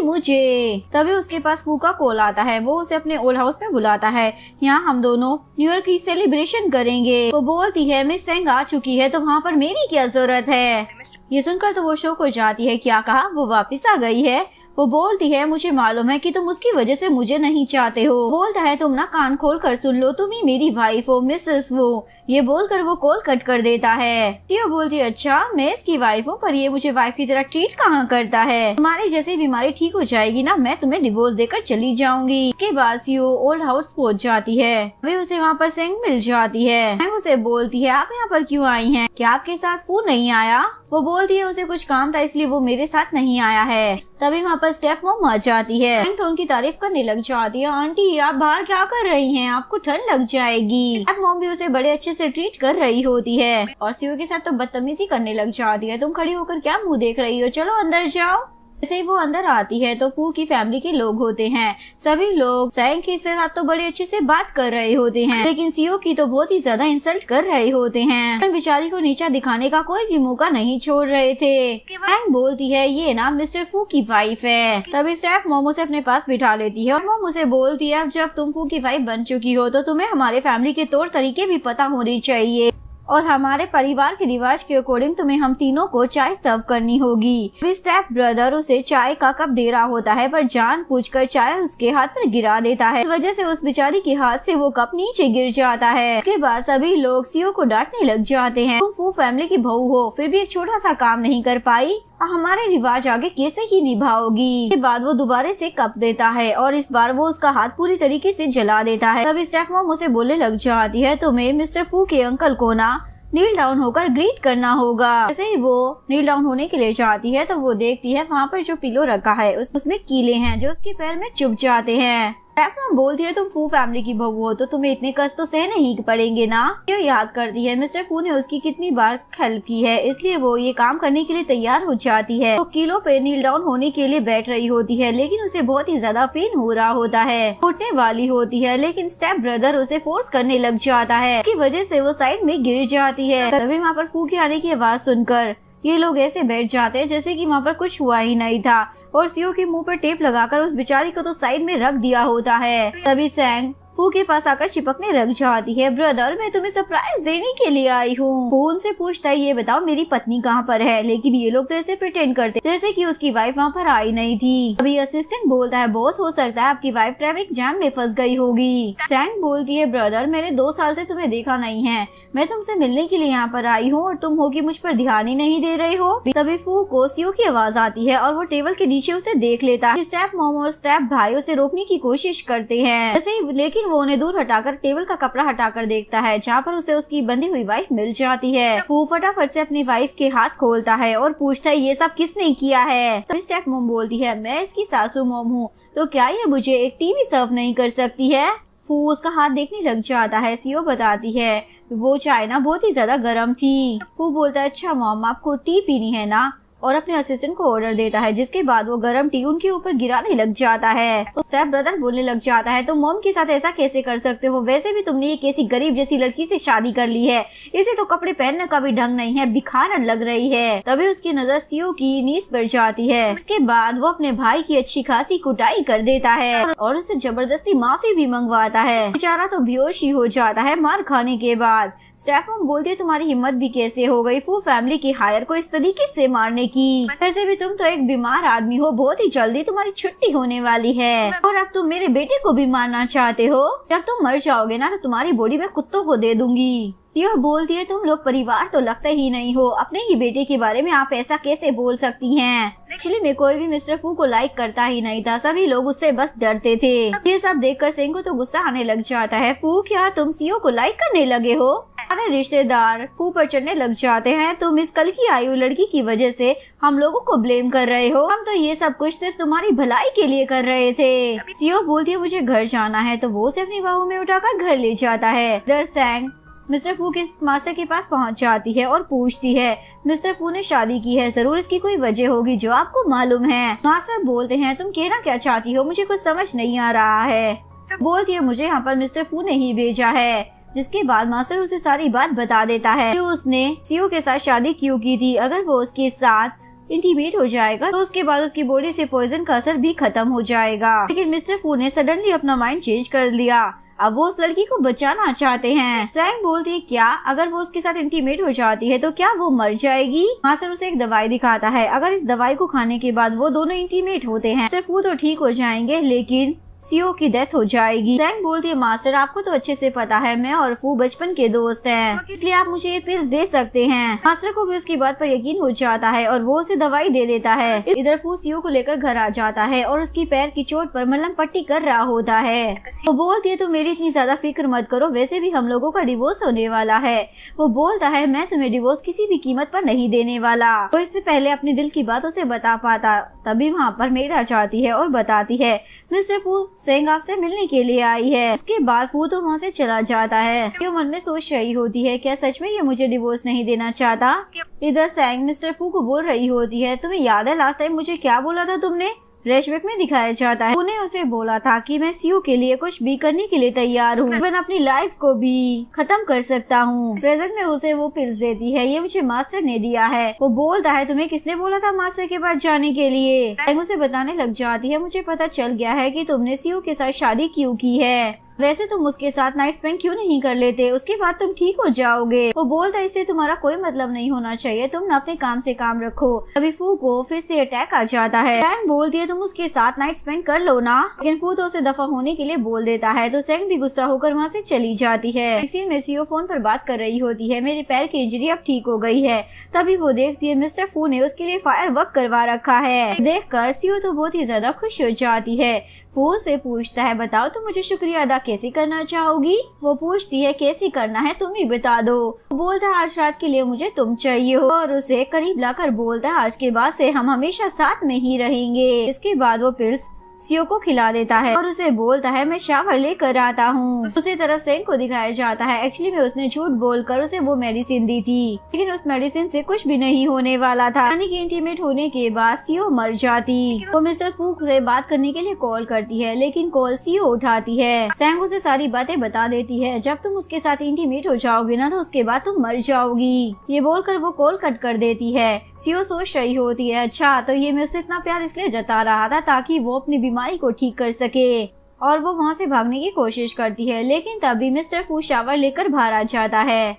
मुझे। तभी उसके पास फू का कॉल आता है, वो उसे अपने ओल्ड हाउस में बुलाता है, यहाँ हम दोनों न्यू ईयर की सेलिब्रेशन करेंगे। वो बोलती है मिस सेंग आ चुकी है तो वहाँ पर मेरी क्या जरूरत है। ये सुनकर तो वो शौक हो जाती है, क्या कहा वो वापिस आ गई है। वो बोलती है मुझे मालूम है कि तुम उसकी वजह से मुझे नहीं चाहते हो। बोलता है तुम ना कान खोल कर सुन लो, तुम ही मेरी वाइफ हो मिसेस वो। ये बोलकर वो कॉल कट कर देता है। सीओ बोलती है अच्छा मैं इसकी वाइफ हूँ पर ये मुझे वाइफ की तरह ट्रीट कहाँ करता है। तुम्हारी जैसी बीमारी ठीक हो जाएगी ना मैं तुम्हें डिवोर्स देकर चली जाऊंगी। इसके बाद सीओ ओल्ड हाउस पहुँच जाती है, वे उसे वहाँ पर सेंग मिल जाती है। सेंग उसे बोलती है आप यहाँ पर क्यों आई हैं? क्या आपके साथ फू नहीं आया? वो बोलती है उसे कुछ काम था इसलिए वो मेरे साथ नहीं आया है। तभी वहाँ पर स्टेप मॉम आ जाती है, तो उनकी तारीफ करने लग जाती है। आंटी आप बाहर क्या कर रही हैं? आपको ठंड लग जाएगी। स्टेप मॉम भी उसे बड़े अच्छे से ट्रीट कर रही होती है और सीओ के साथ तो बदतमीजी करने लग जाती है। तुम खड़ी होकर क्या मुंह देख रही हो, चलो अंदर जाओ। जैसे ही वो अंदर आती है तो फू की फैमिली के लोग होते हैं, सभी लोग सेंग के साथ तो बड़े अच्छे से बात कर रहे होते हैं, लेकिन सीओ की तो बहुत ही ज्यादा इंसल्ट कर रहे होते हैं। बेचारी को नीचा दिखाने का कोई भी मौका नहीं छोड़ रहे थे। सेंग बोलती है ये ना मिस्टर फू की वाइफ है। तभी स्टेप मॉम उसे अपने पास बिठा लेती है और मॉम उसे बोलती है अब जब तुम फू की वाइफ बन चुकी हो तो तुम्हें हमारे फैमिली के तौर तरीके भी पता होने चाहिए और हमारे परिवार के रिवाज के अकॉर्डिंग तुम्हें हम तीनों को चाय सर्व करनी होगी। स्टेप ब्रदर उसे चाय का कप दे रहा होता है पर जानबूझकर चाय उसके हाथ पर गिरा देता है। इस वजह से उस बेचारी के हाथ से वो कप नीचे गिर जाता है। इसके बाद सभी लोग सीओ को डांटने लग जाते हैं, तुम फू फैमिली की बहू हो फिर भी एक छोटा सा काम नहीं कर पाई, हमारे रिवाज आगे कैसे ही निभाओगी। इसके बाद वो दोबारा से कप देता है और इस बार वो उसका हाथ पूरी तरीके से जला देता है। तब स्टेप मॉम उसे बोलने लग जाती है तुम्हें मिस्टर फू के अंकल को ना नील डाउन होकर ग्रीट करना होगा। जैसे ही वो नील डाउन होने के लिए जाती है तो वो देखती है वहाँ पर जो पिलो रखा है उसमें कीले हैं जो उसके पैर में चुभ जाते हैं। मॉम बोलती है तुम फू फैमिली की बहू हो तो तुम्हें इतने कष्ट तो सहने ही पड़ेंगे ना। ये याद करती है मिस्टर फू ने उसकी कितनी बार हेल्प की है, इसलिए वो ये काम करने के लिए तैयार हो जाती है। तो किलो पे नील डाउन होने के लिए बैठ रही होती है, लेकिन उसे बहुत ही ज्यादा पेन हो रहा होता है, टूटने वाली होती है, लेकिन स्टेप ब्रदर उसे फोर्स करने लग जाता है। इसकी वजह से वो साइड में गिर जाती है। तभी वहाँ पर फू के आने की आवाज सुनकर ये लोग ऐसे बैठ जाते हैं जैसे कि वहाँ पर कुछ हुआ ही नहीं था और सीओ के मुंह पर टेप लगाकर उस बेचारी को तो साइड में रख दिया होता है। तभी सेंग फू के पास आकर चिपकने लग जाती है, ब्रदर मैं तुम्हें सरप्राइज देने के लिए आई हूँ। फू उनसे पूछता है ये बताओ मेरी पत्नी कहाँ पर है, लेकिन ये लोग तो ऐसे प्रिटेंड करते जैसे कि उसकी वाइफ वहाँ पर आई नहीं थी। अभी असिस्टेंट बोलता है बॉस हो सकता है आपकी वाइफ ट्रैफिक जाम में फंस गई होगी। सेंग बोलती है ब्रदर मैंने 2 साल से तुम्हें देखा नहीं है, मैं तुमसे मिलने के लिए यहाँ पर आई हूँ और तुम हो कि मुझ पर ध्यान ही नहीं दे रहे हो। तभी फू को सीओ की आवाज आती है और वो टेबल के नीचे उसे देख लेता है। स्टेप मॉम और स्टेप भाई उसे रोकने की कोशिश करते हैं जैसे ही, लेकिन वो उन्हें दूर हटाकर टेबल का कपड़ा हटाकर देखता है जहाँ पर उसे उसकी बंधी हुई वाइफ मिल जाती है। फू फटाफट से अपनी वाइफ के हाथ खोलता है और पूछता है ये सब किसने किया है। तभी स्टेप मॉम बोलती है मैं इसकी सासू मॉम हूँ तो क्या ये मुझे एक टीवी सर्व नहीं कर सकती है। फू उसका हाथ देखने लग जाता है। सीओ बताती है वो चाय ना बहुत ही ज्यादा गर्म थी। फू बोलता है अच्छा मॉम आपको टी पीनी है ना, और अपने असिस्टेंट को ऑर्डर देता है, जिसके बाद वो गर्म टी उनके ऊपर गिराने लग जाता है। तो स्टेप ब्रदर बोलने लग जाता है, तुम मॉम के साथ ऐसा कैसे कर सकते हो, वैसे भी तुमने ये कैसी गरीब जैसी लड़की से शादी कर ली है, इसे तो कपड़े पहनने का भी ढंग नहीं है, भिखारन लग रही है। तभी उसकी नजर सीओ की नीस पर जाती है। उसके बाद वो अपने भाई की अच्छी खासी कुटाई कर देता है और उसे जबरदस्ती माफी भी मंगवाता है। बेचारा तो बेहोश ही हो जाता है मार खाने के बाद। स्टेप मॉम बोलती है, तुम्हारी हिम्मत भी कैसे हो गई फू फैमिली की हायर को इस तरीके से मारने की, वैसे भी तुम तो एक बीमार आदमी हो, बहुत ही जल्दी तुम्हारी छुट्टी होने वाली है और अब तुम मेरे बेटे को भी मारना चाहते हो। जब तुम मर जाओगे ना तो तुम्हारी बॉडी मैं कुत्तों को दे दूंगी। यह बोलती है, तुम लोग परिवार तो लगते ही नहीं हो, अपने ही बेटे के बारे में आप ऐसा कैसे बोल सकती हैं? एक्चुअली में कोई भी मिस्टर फू को लाइक करता ही नहीं था, सभी लोग उससे बस डरते थे। ये सब देखकर सेंग को तो गुस्सा आने लग जाता है। फू, क्या तुम सीओ को लाइक करने लगे हो? सारे रिश्तेदार फू पर चढ़ने लग जाते हैं। तुम इस कल की आयु लड़की की वजह से हम लोगों को ब्लेम कर रहे हो, हम तो ये सब कुछ सिर्फ तुम्हारी भलाई के लिए कर रहे थे। सीओ बोलती है, मुझे घर जाना है, तो वो उसे अपनी बाहों में उठाकर घर ले जाता है। इधर सेंग मिस्टर फू के मास्टर के पास पहुंच जाती है और पूछती है, मिस्टर फू ने शादी की है, जरूर इसकी कोई वजह होगी जो आपको मालूम है। मास्टर बोलते हैं, तुम कहना क्या चाहती हो, मुझे कुछ समझ नहीं आ रहा है। बोलती है, मुझे यहाँ पर मिस्टर फू ने ही भेजा है। जिसके बाद मास्टर उसे सारी बात बता देता है कि उसने सीओ के साथ शादी क्यों की थी। अगर वो उसके साथ इंटीमेट हो जाएगा तो उसके बाद उसकी बॉडी से पॉइजन का असर भी खत्म हो जाएगा। लेकिन मिस्टर फू ने सडनली अपना माइंड चेंज कर लिया, अब वो उस लड़की को बचाना चाहते हैं। सेंग बोलती है, क्या अगर वो उसके साथ इंटीमेट हो जाती है तो क्या वो मर जाएगी? मास्टर उसे एक दवाई दिखाता है, अगर इस दवाई को खाने के बाद वो दोनों इंटीमेट होते हैं सिर्फ वो तो ठीक हो जाएंगे, लेकिन सीओ की डेथ हो जाएगी। सेंग बोलती है, मास्टर आपको तो अच्छे से पता है मैं और फू बचपन के दोस्त हैं, इसलिए आप मुझे ये पिल्स दे सकते हैं। मास्टर को भी उसकी बात पर यकीन हो जाता है और वो उसे दवाई दे देता है। इधर फू सीओ को लेकर घर आ जाता है और उसकी पैर की चोट पर मलहम पट्टी कर रहा होता है। वो बोलती है, तो मेरी इतनी ज्यादा फिक्र मत करो, वैसे भी हम लोगों का डिवोर्स होने वाला है। वो बोलता है, मैं तुम्हें डिवोर्स किसी भी कीमत पर नहीं देने वाला। तो इससे पहले अपने दिल की बात उसे बता पाता, तभी वहाँ पर मेरा जाती है और बताती है, मिस्टर फू सेंग आपसे मिलने के लिए आई है। इसके बाद फू तो वहाँ से चला जाता है। वो मन में सोच रही होती है, क्या सच में ये मुझे डिवोर्स नहीं देना चाहता? इधर सेंग मिस्टर फू को बोल रही होती है, तुम्हें याद है लास्ट टाइम मुझे क्या बोला था तुमने? फ्लैशबैक में दिखाया जाता है, उन्हें उसे बोला था कि मैं सीओ के लिए कुछ भी करने के लिए तैयार हूँ, मैं अपनी लाइफ को भी खत्म कर सकता हूँ। प्रेजेंट में उसे वो पिल्स देती है, ये मुझे मास्टर ने दिया है। वो बोलता है, तुम्हें किसने बोला था मास्टर के पास जाने के लिए? उसे बताने लग जाती है, मुझे पता चल गया है कि तुमने सीओ के साथ शादी क्यों की है, वैसे तुम उसके साथ नाइट स्पेंड क्यों नहीं कर लेते, उसके बाद तुम ठीक हो जाओगे। वो बोलता है, इससे तुम्हारा कोई मतलब नहीं होना चाहिए, तुम न अपने काम से काम रखो। अभी फू को फिर से अटैक आ जाता है। सेंग बोलती है, तुम उसके साथ नाइट स्पेंड कर लो ना, लेकिन फू तो उसे दफा होने के लिए बोल देता है। तो सेंग भी गुस्सा होकर वहाँ से चली जाती है। सीन में सीओ फोन पर बात कर रही होती है, मेरे पैर की इंजरी अब ठीक हो गई है। तभी वो देखती है मिस्टर फू ने उसके लिए फायर वर्क करवा रखा है। देखकर सीओ तो बहुत ही ज्यादा खुश हो जाती है। फू से पूछता है, बताओ तुम मुझे शुक्रिया अदा कैसे करना चाहोगी? वो पूछती है, कैसे करना है तुम ही बता दो। वो बोलता है, आज रात के लिए मुझे तुम चाहिए हो, और उसे करीब लाकर बोलता है, आज के बाद से हम हमेशा साथ में ही रहेंगे। इसके बाद वो पिल्स सीओ को खिला देता है और उसे बोलता है, मैं शावर लेकर आता हूँ। उसी तरफ सेंग को दिखाया जाता है, एक्चुअली में उसने झूठ बोलकर उसे वो मेडिसिन दी थी, लेकिन उस मेडिसिन से कुछ भी नहीं होने वाला था। यानी कि इंटीमेट होने के बाद सीओ मर जाती। वो मिस्टर फू से बात करने के लिए कॉल करती है, लेकिन कॉल सीओ उठाती है। सेंग उसे सारी बातें बता देती है, जब तुम उसके साथ इंटीमेट हो जाओगे ना तो उसके बाद तुम मर जाओगी। ये बोलकर वो कॉल कट कर देती है। सीओ सोच रही होती है, अच्छा तो ये मैं उससे इतना प्यार इसलिए जता रहा था ताकि वो अपनी बीमारी को ठीक कर सके, और वो वहाँ से भागने की कोशिश करती है। लेकिन तभी मिस्टर फू शावर लेकर बाहर आ जाता है।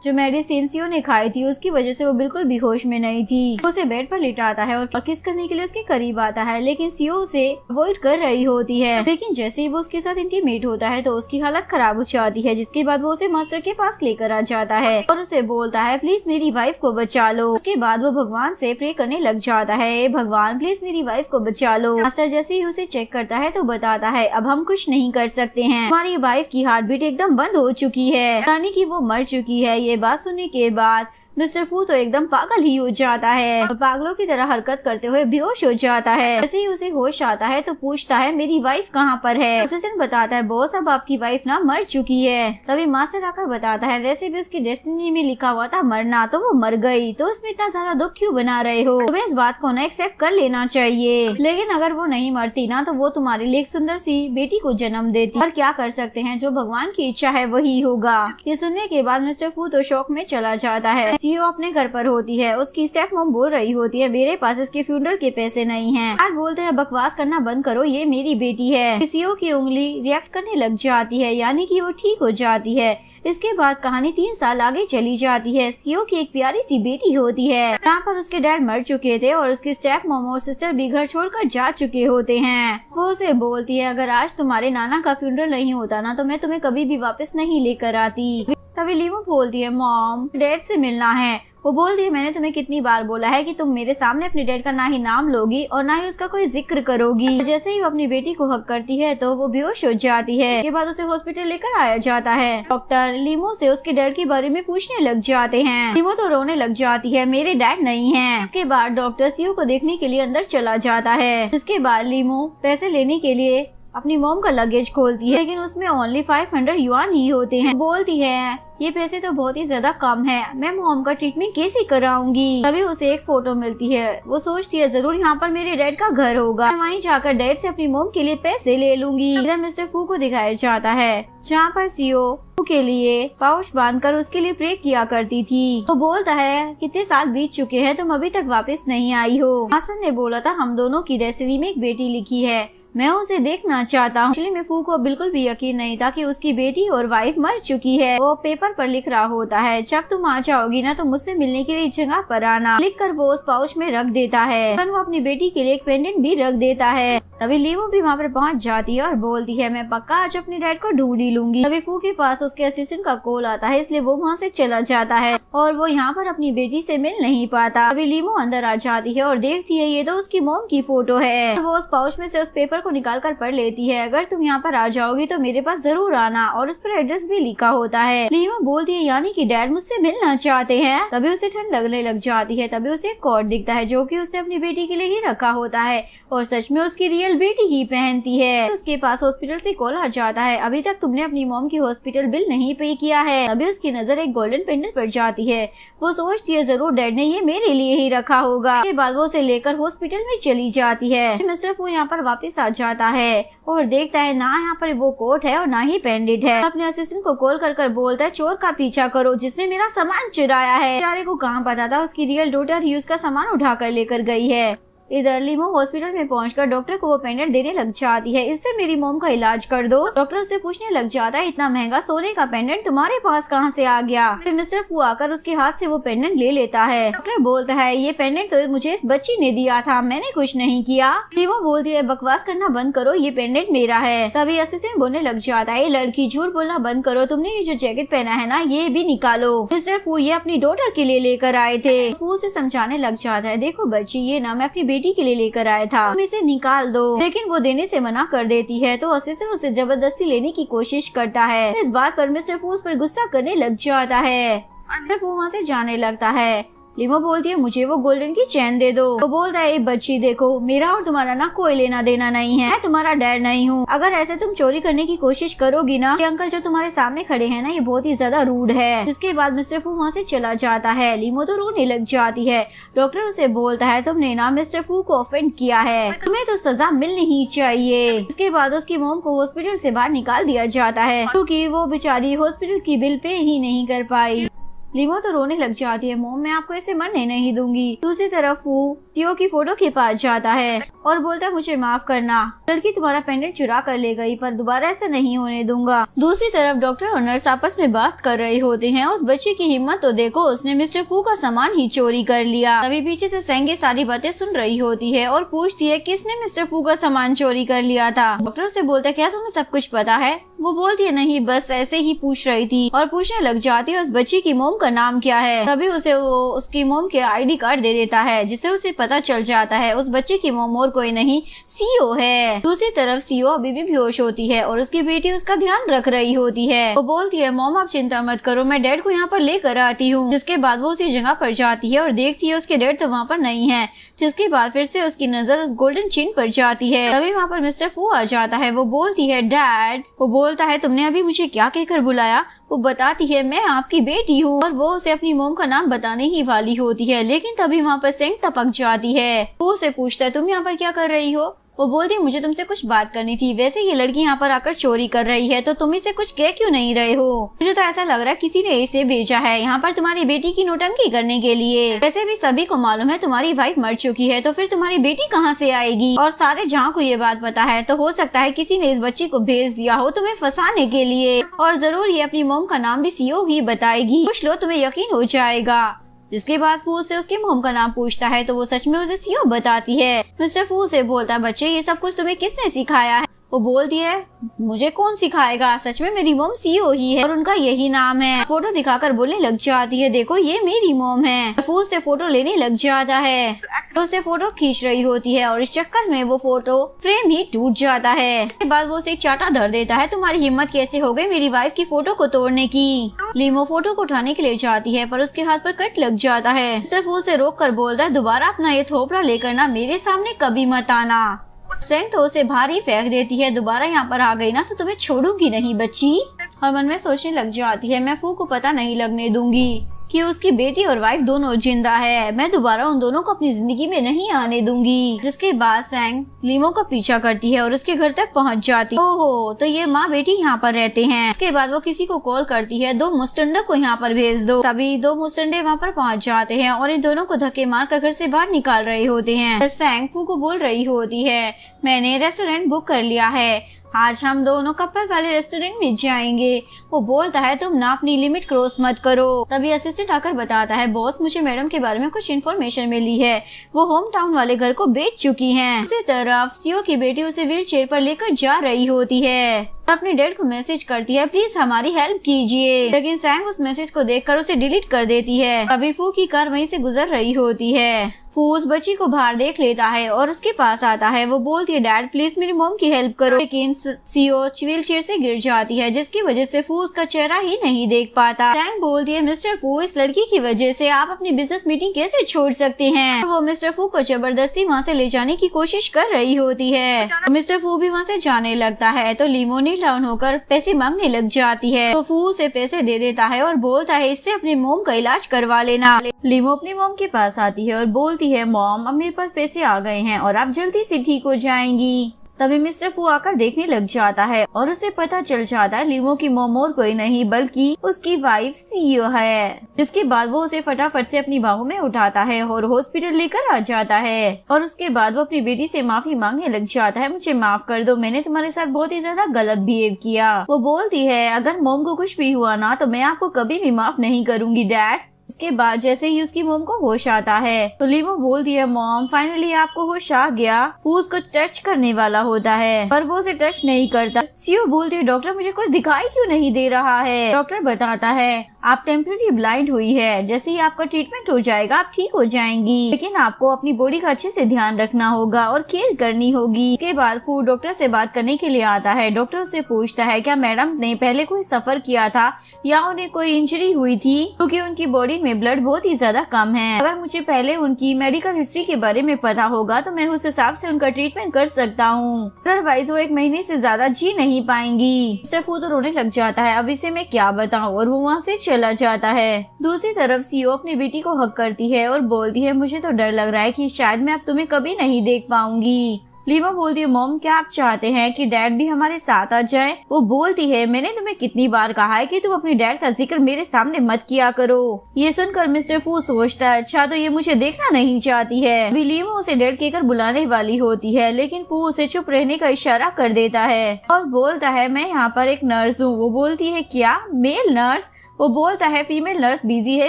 जो मेडिसिन सीओ ने खाई थी उसकी वजह से वो बिल्कुल भी होश में नहीं थी। उसे बेड पर लिटाता है और किस करने के लिए उसके करीब आता है, लेकिन सीओ उसे अवॉइड कर रही होती है। लेकिन जैसे ही वो उसके साथ इंटीमेट होता है तो उसकी हालत खराब हो जाती है, जिसके बाद वो उसे मास्टर के पास लेकर आ जाता है और उसे बोलता है, प्लीज मेरी वाइफ को बचा लो। उसके बाद वो भगवान से प्रे करने लग जाता है, भगवान प्लीज मेरी वाइफ को बचा लो। मास्टर जैसे ही उसे चेक करता है तो बताता है, अब हम कुछ नहीं कर सकते हैं, हमारी वाइफ की हार्ट बीट एकदम बंद हो चुकी है, यानी कि वो मर चुकी है। ये बात सुनने के बाद मिस्टर फू तो एकदम पागल ही हो जाता है और पागलों की तरह हरकत करते हुए बेहोश हो जाता है। जैसे ही उसे होश आता है तो पूछता है मेरी वाइफ कहाँ पर है। असिस्टेंट बताता है बॉस अब आपकी वाइफ ना मर चुकी है। तभी मास्टर आकर बताता है वैसे भी उसकी डेस्टिनी में लिखा हुआ था मरना, तो वो मर गई, तो उसमें इतना ज्यादा दुख क्यों बना रहे हो। तुम्हें इस बात को ना एक्सेप्ट कर लेना चाहिए, लेकिन अगर वो नहीं मरती ना तो वो तुम्हारे लिए एक सुंदर सी बेटी को जन्म देती। और क्या कर सकते हैं, जो भगवान की इच्छा है वही होगा। ये सुनने के बाद मिस्टर फू तो शौक में चला जाता है। सीओ अपने घर पर होती है, उसकी स्टेप मॉम बोल रही होती है मेरे पास इसके फ्यूनरल के पैसे नहीं हैं। यार बोलते हैं बकवास करना बंद करो, ये मेरी बेटी है। सीओ की उंगली रिएक्ट करने लग जाती है, यानी कि वो ठीक हो जाती है। इसके बाद कहानी 3 साल आगे चली जाती है। सीओ की एक प्यारी सी बेटी होती है, जहाँ पर उसके डैड मर चुके थे और उसकी स्टेप मॉम और सिस्टर भी घर छोड़कर जा चुके होते हैं। वो उसे बोलती है अगर आज तुम्हारे नाना का फ्यूनरल नहीं होता ना तो मैं तुम्हें कभी भी वापस नहीं लेकर आती। तभी लीमो बोलती है मॉम डैड से मिलना है। वो बोलती है मैंने तुम्हें कितनी बार बोला है कि तुम मेरे सामने अपने डैड का ना ही नाम लोगी और ना ही उसका कोई जिक्र करोगी। जैसे ही वो अपनी बेटी को हक करती है तो वो बेहोश हो जाती है। इसके बाद उसे हॉस्पिटल लेकर आया जाता है। डॉक्टर लीमो से उसके डैड के बारे में पूछने लग जाते हैं। लीमो तो रोने लग जाती है मेरे डैड नहीं है। इसके बाद डॉक्टर सीओ को देखने के लिए अंदर चला जाता है। इसके बाद लीमो पैसे लेने के लिए अपनी मॉम का लगेज खोलती है, लेकिन उसमें ओनली 500 युआन ही होते हैं। बोलती है ये पैसे तो बहुत ही ज्यादा कम है, मैं मॉम का ट्रीटमेंट कैसे कराऊंगी। तभी उसे एक फोटो मिलती है। वो सोचती है जरूर यहाँ पर मेरे डैड का घर होगा, मैं वहीं जाकर डैड से अपनी मॉम के लिए पैसे ले लूंगी। इधर मिस्टर फू को दिखाया जाता है जहाँ पर सीओ के लिए पाउच बांधकर उसके लिए प्रे किया करती थी। वो बोलता है कितने साल बीत चुके हैं, तुम अभी तक वापस नहीं आई हो। मास्टर ने बोला था हम दोनों की डेस्टिनी में एक बेटी लिखी है, मैं उसे देखना चाहता हूँ। एक्चुअली में फू को बिल्कुल भी यकीन नहीं था कि उसकी बेटी और वाइफ मर चुकी है। वो पेपर पर लिख रहा होता है जब तुम आ जाओगी ना तो मुझसे मिलने के लिए जगह पर आना। लिखकर वो उस पाउच में रख देता है। वो अपनी बेटी के लिए एक पेंडेंट भी रख देता है। तभी लीमो भी वहाँ पर पहुँच जाती है और बोलती है मैं पक्का आज अपने डैड को ढूंढ ही लूंगी। तभी फू के पास उसके असिस्टेंट का कॉल आता है, इसलिए वो वहाँ से चला जाता है और वो यहाँ पर अपनी बेटी से मिल नहीं पाता। तभी लीमो अंदर आ जाती है और देखती है ये तो उसकी मॉम की फोटो है। वो उस पाउच में से उस पेपर को निकाल कर पढ़ लेती है, अगर तुम यहाँ पर आ जाओगी तो मेरे पास जरूर आना, और उस पर एड्रेस भी लिखा होता है। लीमो बोलती है यानी कि डैड मुझसे मिलना चाहते हैं। तभी उसे ठंड लगने लग जाती है। तभी उसे एक कोट दिखता है जो कि उसने अपनी बेटी के लिए ही रखा होता है और सच में उसकी रियल बेटी ही पहनती है। उसके पास हॉस्पिटल से कॉल आ जाता है अभी तक तुमने अपनी मॉम की हॉस्पिटल बिल नहीं पे किया है। तभी उसकी नजर एक गोल्डन पेंडेंट पर जाती है। वो सोचती है जरूर डैड ने ये मेरे लिए ही रखा होगा। उसके बाद वो उसे लेकर हॉस्पिटल में चली जाती है। मिस्टर फू यहाँ पर वापस आ जाता है और देखता है ना यहाँ पर वो कोट है और ना ही पेंडेंट है। अपने असिस्टेंट को कॉल कर बोलता है चोर का पीछा करो जिसने मेरा सामान चुराया है। बेचारे को कहाँ पता था उसकी रियल डॉटर ही उसका सामान उठा कर लेकर गई है। इधर लीमो हॉस्पिटल में पहुंचकर डॉक्टर को वो पेंडेंट देने लग जाती है, इससे मेरी मॉम का इलाज कर दो। डॉक्टर उससे पूछने लग जाता है इतना महंगा सोने का पेंडेंट तुम्हारे पास कहां से आ गया। फिर मिस्टर फू आकर उसके हाथ से वो पेंडेंट ले लेता है। डॉक्टर बोलता है ये पेंडेंट तो मुझे इस बच्ची ने दिया था, मैंने कुछ नहीं किया। लीमो बोलती है बकवास करना बंद करो, ये पेंडेंट मेरा है। तभी असिस्टेंट बोलने लग जाता है लड़की झूठ बोलना बंद करो, तुमने ये जो जैकेट पहना है ना ये भी निकालो। मिस्टर फू ये अपनी डॉटर के लिए लेकर आए थे। फू से समझाने लग जाता है देखो बच्ची ये ना मैं अपनी बेटी के लिए लेकर था, तुम इसे निकाल दो। लेकिन वो देने से मना कर देती है तो असिस्टेंट उसे जबरदस्ती लेने की कोशिश करता है। इस बात पर मिस्टर फू उस पर गुस्सा करने लग जाता है। मिस्टर फू वहाँ से जाने लगता है। लीमो बोलती है मुझे वो गोल्डन की चैन दे दो। वो बोलता है बच्ची देखो मेरा और तुम्हारा ना कोई लेना देना नहीं है, मैं तुम्हारा डैड नहीं हूँ। अगर ऐसे तुम चोरी करने की कोशिश करोगी ना, ये अंकल जो तुम्हारे सामने खड़े हैं ना ये बहुत ही ज्यादा रूड है। जिसके बाद मिस्टर फू वहाँ से चला जाता है। लीमो तो रोने लग जाती है। डॉक्टर उसे बोलता है तुमने ना मिस्टर फू को ऑफेंड किया है, तुम्हें तो सजा मिलनी ही चाहिए। इसके बाद उसकी मॉम को हॉस्पिटल से बाहर निकाल दिया जाता है क्योंकि वो बेचारी हॉस्पिटल की बिल पे ही नहीं कर पाई। लीमो तो रोने लग जाती है मॉम मैं आपको ऐसे मरने नहीं दूंगी। दूसरी तरफ फू सीओ की फोटो के पास जाता है और बोलता है मुझे माफ करना, लड़की तुम्हारा पेंडेंट चुरा कर ले गई पर दोबारा ऐसा नहीं होने दूंगा। दूसरी तरफ डॉक्टर और नर्स आपस में बात कर रहे होते हैं। उस बच्चे की हिम्मत तो देखो, उसने मिस्टर फू का सामान ही चोरी कर लिया। तभी पीछे से सेंगे सारी बातें सुन रही होती है और पूछती है किसने मिस्टर फू का सामान चोरी कर लिया था। डॉक्टर से बोलता है क्या तुम्हें सब कुछ पता है। वो बोलती है नहीं बस ऐसे ही पूछ रही थी, और पूछने लग जाती है उस बच्ची की मोम का नाम क्या है। तभी उसे वो उसकी मोम के ID कार्ड दे देता है, जिससे उसे पता चल जाता है उस बच्चे की मोम और कोई नहीं सीओ है। दूसरी तरफ सीओ अभी भी बेहोश होती है और उसकी बेटी उसका ध्यान रख रही होती है। वो बोलती है मॉम आप चिंता मत करो, मैं डैड को यहाँ पर लेकर आती हूँ। जिसके बाद वो उसी जगह पर जाती है और देखती है उसके डैड तो वहाँ पर नहीं है। जिसके बाद फिर से उसकी नजर उस गोल्डन चेन पर जाती है। तभी वहाँ पर मिस्टर फू आ जाता है। वो बोलती है डैड। वो बोलता है तुमने अभी मुझे क्या कहकर बुलाया। वो बताती है मैं आपकी बेटी हूँ, और वो उसे अपनी मोम का नाम बताने ही वाली होती है, लेकिन तभी वहाँ पर सेंग टपक जाती है। वो उसे पूछता है तुम यहाँ पर क्या कर रही हो। वो बोलती है मुझे तुमसे कुछ बात करनी थी, वैसे ये लड़की यहाँ पर आकर चोरी कर रही है तो तुम इसे कुछ कह क्यों नहीं रहे हो। मुझे तो ऐसा लग रहा है किसी ने इसे भेजा है यहाँ पर तुम्हारी बेटी की नौटंकी करने के लिए। वैसे भी सभी को मालूम है तुम्हारी वाइफ मर चुकी है, तो फिर तुम्हारी बेटी कहाँ से आएगी। और सारे जहाँ को ये बात पता है, तो हो सकता है किसी ने इस बच्ची को भेज दिया हो तुम्हें फंसाने के लिए, और जरूर ये अपनी मोम का नाम भी सीओ ही बताएगी। कुछ लो तुम्हें यकीन हो जाएगा। जिसके बाद फू से उसकी मोम का नाम पूछता है तो वो सच में उसे सीओ बताती है। मिस्टर फू से बोलता है बच्चे ये सब कुछ तुम्हें किसने सिखाया है। वो बोलती है मुझे कौन सिखाएगा, सच में मेरी मोम सीओ ही है और उनका यही नाम है। फोटो दिखाकर बोलने लग जाती है देखो ये मेरी मोम है। फू से फोटो लेने लग जाता है तो उससे फोटो खींच रही होती है, और इस चक्कर में वो फोटो फ्रेम ही टूट जाता है। उसके बाद वो उसे एक चाटा धर देता है तुम्हारी हिम्मत कैसे हो गई मेरी वाइफ की फोटो को तोड़ने की। लीमो फोटो को उठाने के लिए जाती है पर उसके हाथ पर कट लग जाता है। मिस्टर फू से रोक कर बोलता है दोबारा अपना ये थोपड़ा लेकर ना मेरे सामने कभी मत आना। सेंग तो उसे बाहर ही फेंक देती है, दोबारा यहाँ पर आ गई ना तो तुम्हें छोड़ूंगी नहीं बच्ची। और मन में सोचने लग जाती है मैं फू को पता नहीं लगने दूंगी कि उसकी बेटी और वाइफ दोनों जिंदा है, मैं दोबारा उन दोनों को अपनी जिंदगी में नहीं आने दूंगी। जिसके बाद सेंग लीमो का पीछा करती है और उसके घर तक पहुंच जाती है। ओहो तो ये माँ बेटी यहाँ पर रहते हैं। इसके बाद वो किसी को कॉल करती है 2 मुस्टंडे को यहाँ पर भेज दो। तभी 2 मुस्टंडे वहाँ पर पहुँच जाते हैं और इन दोनों को धक्के मार कर घर से बाहर निकाल रहे होते हैं। सेंग फू को बोल रही होती है मैंने रेस्टोरेंट बुक कर लिया है, आज हम दोनों कपल वाले रेस्टोरेंट में जाएंगे। वो बोलता है तुम ना अपनी लिमिट क्रॉस मत करो। तभी असिस्टेंट आकर बताता है बॉस मुझे मैडम के बारे में कुछ इन्फॉर्मेशन मिली है, वो होम टाउन वाले घर को बेच चुकी हैं। दूसरी तरफ सीओ की बेटी उसे व्हील चेयर पर लेकर जा रही होती है, अपने डैड को मैसेज करती है प्लीज हमारी हेल्प कीजिए, लेकिन सैंग उस मैसेज को देखकर उसे डिलीट कर देती है। अभी फू की कार वहीं से गुजर रही होती है। फू उस बच्ची को बाहर देख लेता है और उसके पास आता है। वो बोलती है डैड प्लीज मेरी मॉम की हेल्प करो, लेकिन सीओ व्हील चेयर से गिर जाती है जिसकी वजह से फू उसका चेहरा ही नहीं देख पाता। सैंग बोलती है मिस्टर फू इस लड़की की वजह से आप अपनी बिजनेस मीटिंग कैसे छोड़ सकते हैं। वो मिस्टर फू को जबरदस्ती वहाँ से ले जाने की कोशिश कर रही होती है। मिस्टर फू भी वहाँ से जाने लगता है तो लीमोनी डाउन होकर पैसे मांगने लग जाती है। तो फू उसे पैसे दे देता है और बोलता है इससे अपनी मोम का इलाज करवा लेना। लीमो अपनी मोम के पास आती है और बोलती है मॉम अब मेरे पास पैसे आ गए हैं और आप जल्दी से ठीक हो जाएंगी। तभी मिस्टर फू आकर देखने लग जाता है और उसे पता चल जाता है लीमो की मोम और कोई नहीं बल्कि उसकी वाइफ सीओ है। जिसके बाद वो उसे फटाफट से अपनी बाहों में उठाता है और हॉस्पिटल लेकर आ जाता है। और उसके बाद वो अपनी बेटी से माफी मांगने लग जाता है मुझे माफ कर दो, मैंने तुम्हारे साथ बहुत ही ज्यादा गलत बिहेव किया। वो बोलती है अगर मोम को कुछ भी हुआ ना तो मैं आपको कभी भी माफ नहीं करूंगी डैड। इसके बाद जैसे ही उसकी मोम को होश आता है तो लीमो बोलती है मॉम फाइनली आपको होश आ गया। फू उसको टच करने वाला होता है पर वो उसे टच नहीं करता। सीओ बोलती है डॉक्टर मुझे कुछ दिखाई क्यों नहीं दे रहा है। डॉक्टर बताता है आप टेम्परेरी ब्लाइंड हुई है, जैसे ही आपका ट्रीटमेंट हो जाएगा आप ठीक हो जाएंगी, लेकिन आपको अपनी बॉडी का अच्छे से ध्यान रखना होगा और केयर करनी होगी। इसके बाद फू डॉक्टर से बात करने के लिए आता है। डॉक्टर से पूछता है क्या मैडम ने पहले कोई सफर किया था या उन्हें कोई इंजरी हुई थी, क्योंकि उनकी बॉडी में ब्लड बहुत ही ज्यादा कम है। अगर मुझे पहले उनकी मेडिकल हिस्ट्री के बारे में पता होगा तो मैं उस हिसाब से उनका ट्रीटमेंट कर सकता हूँ, अदरवाइज वो 1 महीने से ज्यादा जी नहीं पाएंगी। मिस्टर फू तो रोने लग जाता है अब इसे मैं क्या बताऊँ और वो वहाँ से चला जाता है। दूसरी तरफ सीओ अपनी बेटी को हक करती है और बोलती है मुझे तो डर लग रहा है कि शायद मैं अब तुम्हें कभी नहीं देख पाऊंगी। लीमा बोलती है मॉम क्या आप चाहते हैं कि डैड भी हमारे साथ आ जाए। वो बोलती है मैंने तुम्हें कितनी बार कहा है कि तुम अपने डैड का जिक्र मेरे सामने मत किया करो। ये सुनकर मिस्टर फू सोचता है अच्छा तो ये मुझे देखना नहीं चाहती है। लीमा उसे डैड कहकर बुलाने वाली होती है लेकिन फू उसे चुप रहने का इशारा कर देता है और बोलता है मैं यहाँ पर एक नर्स हूँ। वो बोलती है क्या मेल नर्स। वो बोलता है फीमेल नर्स बिजी है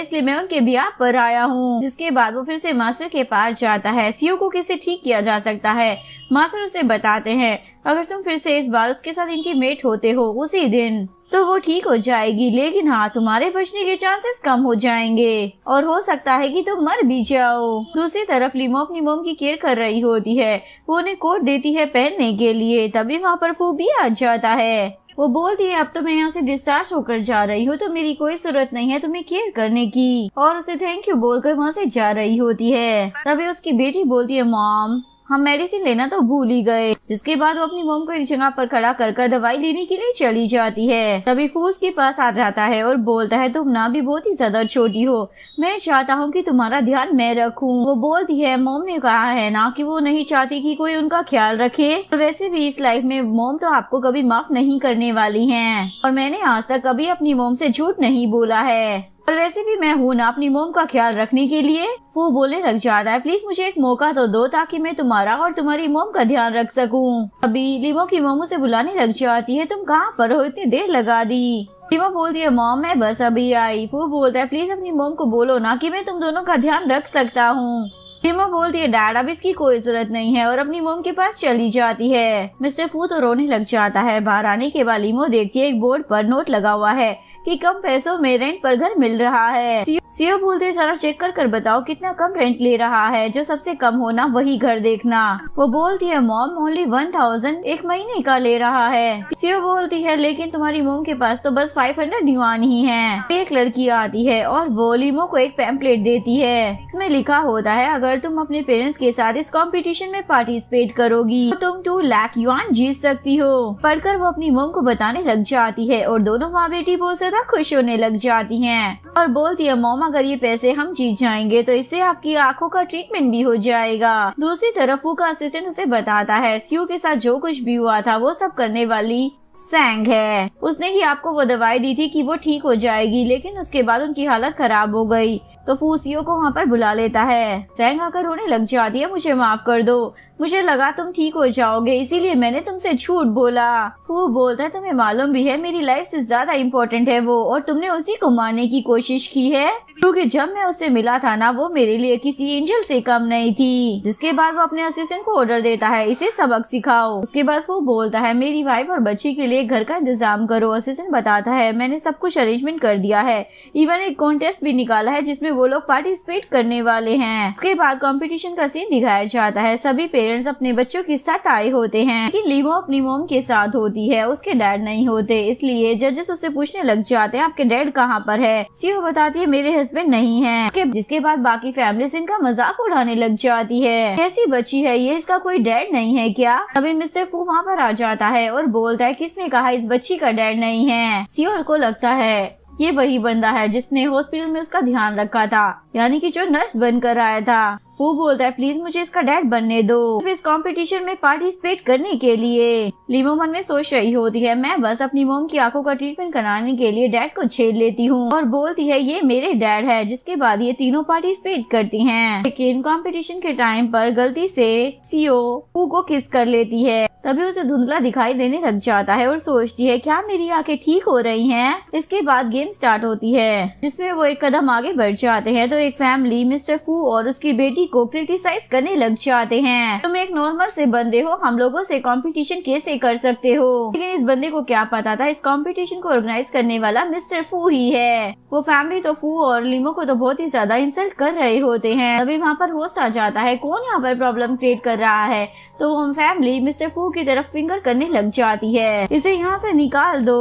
इसलिए मैं उनके ब्याह पर आया हूँ। जिसके बाद वो फिर से मास्टर के पास जाता है। सीओ को कैसे ठीक किया जा सकता है। मास्टर उसे बताते हैं अगर तुम फिर से इस बार उसके साथ इंटीमेट होते हो उसी दिन तो वो ठीक हो जाएगी, लेकिन हाँ तुम्हारे बचने के चांसेस कम हो जाएंगे और हो सकता है कि तुम मर भी जाओ। दूसरी तरफ लीमो अपनी मोम की केयर कर रही होती है, वो उन्हें कोट देती है पहनने के लिए। तभी वहाँ पर फू भी आ जाता है। वो बोलती है अब तो मैं यहाँ से डिस्चार्ज होकर जा रही हूँ तो मेरी कोई जरूरत नहीं है तुम्हें केयर करने की, और उसे थैंक यू बोलकर वहाँ से जा रही होती है। तभी उसकी बेटी बोलती है मॉम हम मेडिसिन लेना तो भूल ही गए। जिसके बाद वो अपनी मोम को एक जगह पर खड़ा कर दवाई लेने के लिए चली जाती है। तभी फूस के पास आ जाता है और बोलता है तुम ना भी बहुत ही ज्यादा छोटी हो, मैं चाहता हूँ कि तुम्हारा ध्यान मैं रखूँ। वो बोलती है मोम ने कहा है ना कि वो नहीं चाहती कि कोई उनका ख्याल रखे, और वैसे भी इस लाइफ में मोम तो आपको कभी माफ नहीं करने वाली है, और मैंने आज तक कभी अपनी मोम से झूठ नहीं बोला है, और वैसे भी मैं हूँ ना अपनी मोम का ख्याल रखने के लिए। वो बोलने लग जाता है प्लीज मुझे एक मौका तो दो ताकि मैं तुम्हारा और तुम्हारी मोम का ध्यान रख सकूं। अभी लीमो की मोम उसे बुलाने लग जाती है तुम कहाँ पर हो, इतनी देर लगा दी। लीमो बोलती है मॉम मैं बस अभी आई। वो बोलता है प्लीज अपनी मोम को बोलो ना कि मैं तुम दोनों का ध्यान रख सकता हूँ। लीमो बोलती है डैड अब इसकी कोई जरूरत नहीं है, और अपनी मोम के पास चली जाती है। मिस्टर फू तो रोने लग जाता है। बाहर आने के बाद लीमो देखती है एक बोर्ड पर नोट लगा हुआ है कि कम पैसों में रेंट पर घर मिल रहा है। सीओ बोलते हैं सारा चेक कर बताओ कितना कम रेंट ले रहा है, जो सबसे कम होना वही घर देखना। वो बोलती है मॉम ओनली 1000 एक महीने का ले रहा है। सीओ बोलती है लेकिन तुम्हारी मोम के पास तो बस 500 युआन ही है। एक लड़की आती है और वो लीमो को एक पैम्पलेट देती है। इसमें लिखा होता है अगर तुम अपने पेरेंट्स के साथ इस कंपटीशन में पार्टिसिपेट करोगी तो तुम 2 लाख युआन जीत सकती हो। पढ़कर वो अपनी मोम को बताने लग जाती है और दोनों माँ बेटी बहुत ज्यादा खुश होने लग जाती हैं और बोलती है मॉम अगर ये पैसे हम जीत जाएंगे तो इससे आपकी आंखों का ट्रीटमेंट भी हो जाएगा। दूसरी तरफ वो का असिस्टेंट उसे बताता है सीयू के साथ जो कुछ भी हुआ था वो सब करने वाली सैंग है। उसने ही आपको वो दवाई दी थी कि वो ठीक हो जाएगी, लेकिन उसके बाद उनकी हालत खराब हो गई तो फू सीओ को वहाँ पर बुला लेता है। सैंग आकर रोने लग जाती है मुझे माफ कर दो, मुझे लगा तुम ठीक हो जाओगे इसीलिए मैंने तुमसे झूठ बोला। फू बोलता है तुम्हें मालूम भी है मेरी लाइफ से ज्यादा इम्पोर्टेंट है वो, और तुमने उसी को मारने की कोशिश की है, क्योंकि जब मैं उससे मिला था ना वो मेरे लिए किसी एंजल से कम नहीं थी। जिसके बाद वो अपने असिस्टेंट को ऑर्डर देता है इसे सबक सिखाओ। उसके बाद फू बोलता है मेरी वाइफ और बच्ची के लिए घर का इंतजाम करो। असिस्टेंट बताता है मैंने सब कुछ अरेंजमेंट कर दिया है, इवन एक कॉन्टेस्ट भी निकाला है जिसमें वो लोग पार्टिसिपेट करने वाले हैं। उसके बाद कंपटीशन का सीन दिखाया जाता है। सभी पेरेंट्स अपने बच्चों के साथ आए होते हैं, लेकिन लीमो अपनी मोम के साथ होती है, उसके डैड नहीं होते, इसलिए जजेस उससे पूछने लग जाते हैं आपके डैड कहाँ पर है। सीओ बताती है मेरे हस्बैंड नहीं है। जिसके बाद बाकी फैमिली इनका मजाक उड़ाने लग जाती है, कैसी बच्ची है ये, इसका कोई डैड नहीं है क्या। अभी मिस्टर फू वहाँ पर आ जाता है और बोलता है किसने कहा इस बच्ची का डैड नहीं है। सीओ को लगता है ये वही बंदा है जिसने हॉस्पिटल में उसका ध्यान रखा था, यानी कि जो नर्स बनकर आया था। वो बोलता है प्लीज मुझे इसका डैड बनने दो इस कंपटीशन में पार्टिसिपेट करने के लिए। लीमो मन में सोच रही होती है मैं बस अपनी मोम की आंखों का ट्रीटमेंट कराने के लिए डैड को छेड़ लेती हूँ, और बोलती है ये मेरे डैड है। जिसके बाद ये तीनों पार्टिसिपेट करती हैं, लेकिन कंपटीशन के टाइम पर गलती से सीओ फू को किस कर लेती है। तभी उसे धुंधला दिखाई देने लग जाता है और सोचती है क्या मेरी आंखें ठीक हो रही हैं। इसके बाद गेम स्टार्ट होती है जिसमें वो एक कदम आगे बढ़ जाते हैं तो एक फैमिली मिस्टर फू और उसकी बेटी को क्रिटिसाइज करने लग जाते हैं। तुम एक नॉर्मल से बंदे हो, हम लोगों से कंपटीशन कैसे कर सकते हो। लेकिन इस बंदे को क्या पता था इस कंपटीशन को ऑर्गेनाइज करने वाला मिस्टर फू ही है। वो फैमिली तो फू और लीमो को तो बहुत ही ज्यादा इंसल्ट कर रहे होते हैं। अभी वहाँ पर होस्ट आ जाता है कौन यहाँ पर प्रॉब्लम क्रिएट कर रहा है, तो वो फैमिली मिस्टर फू की तरफ फिंगर करने लग जाती है, इसे यहाँ से निकाल दो।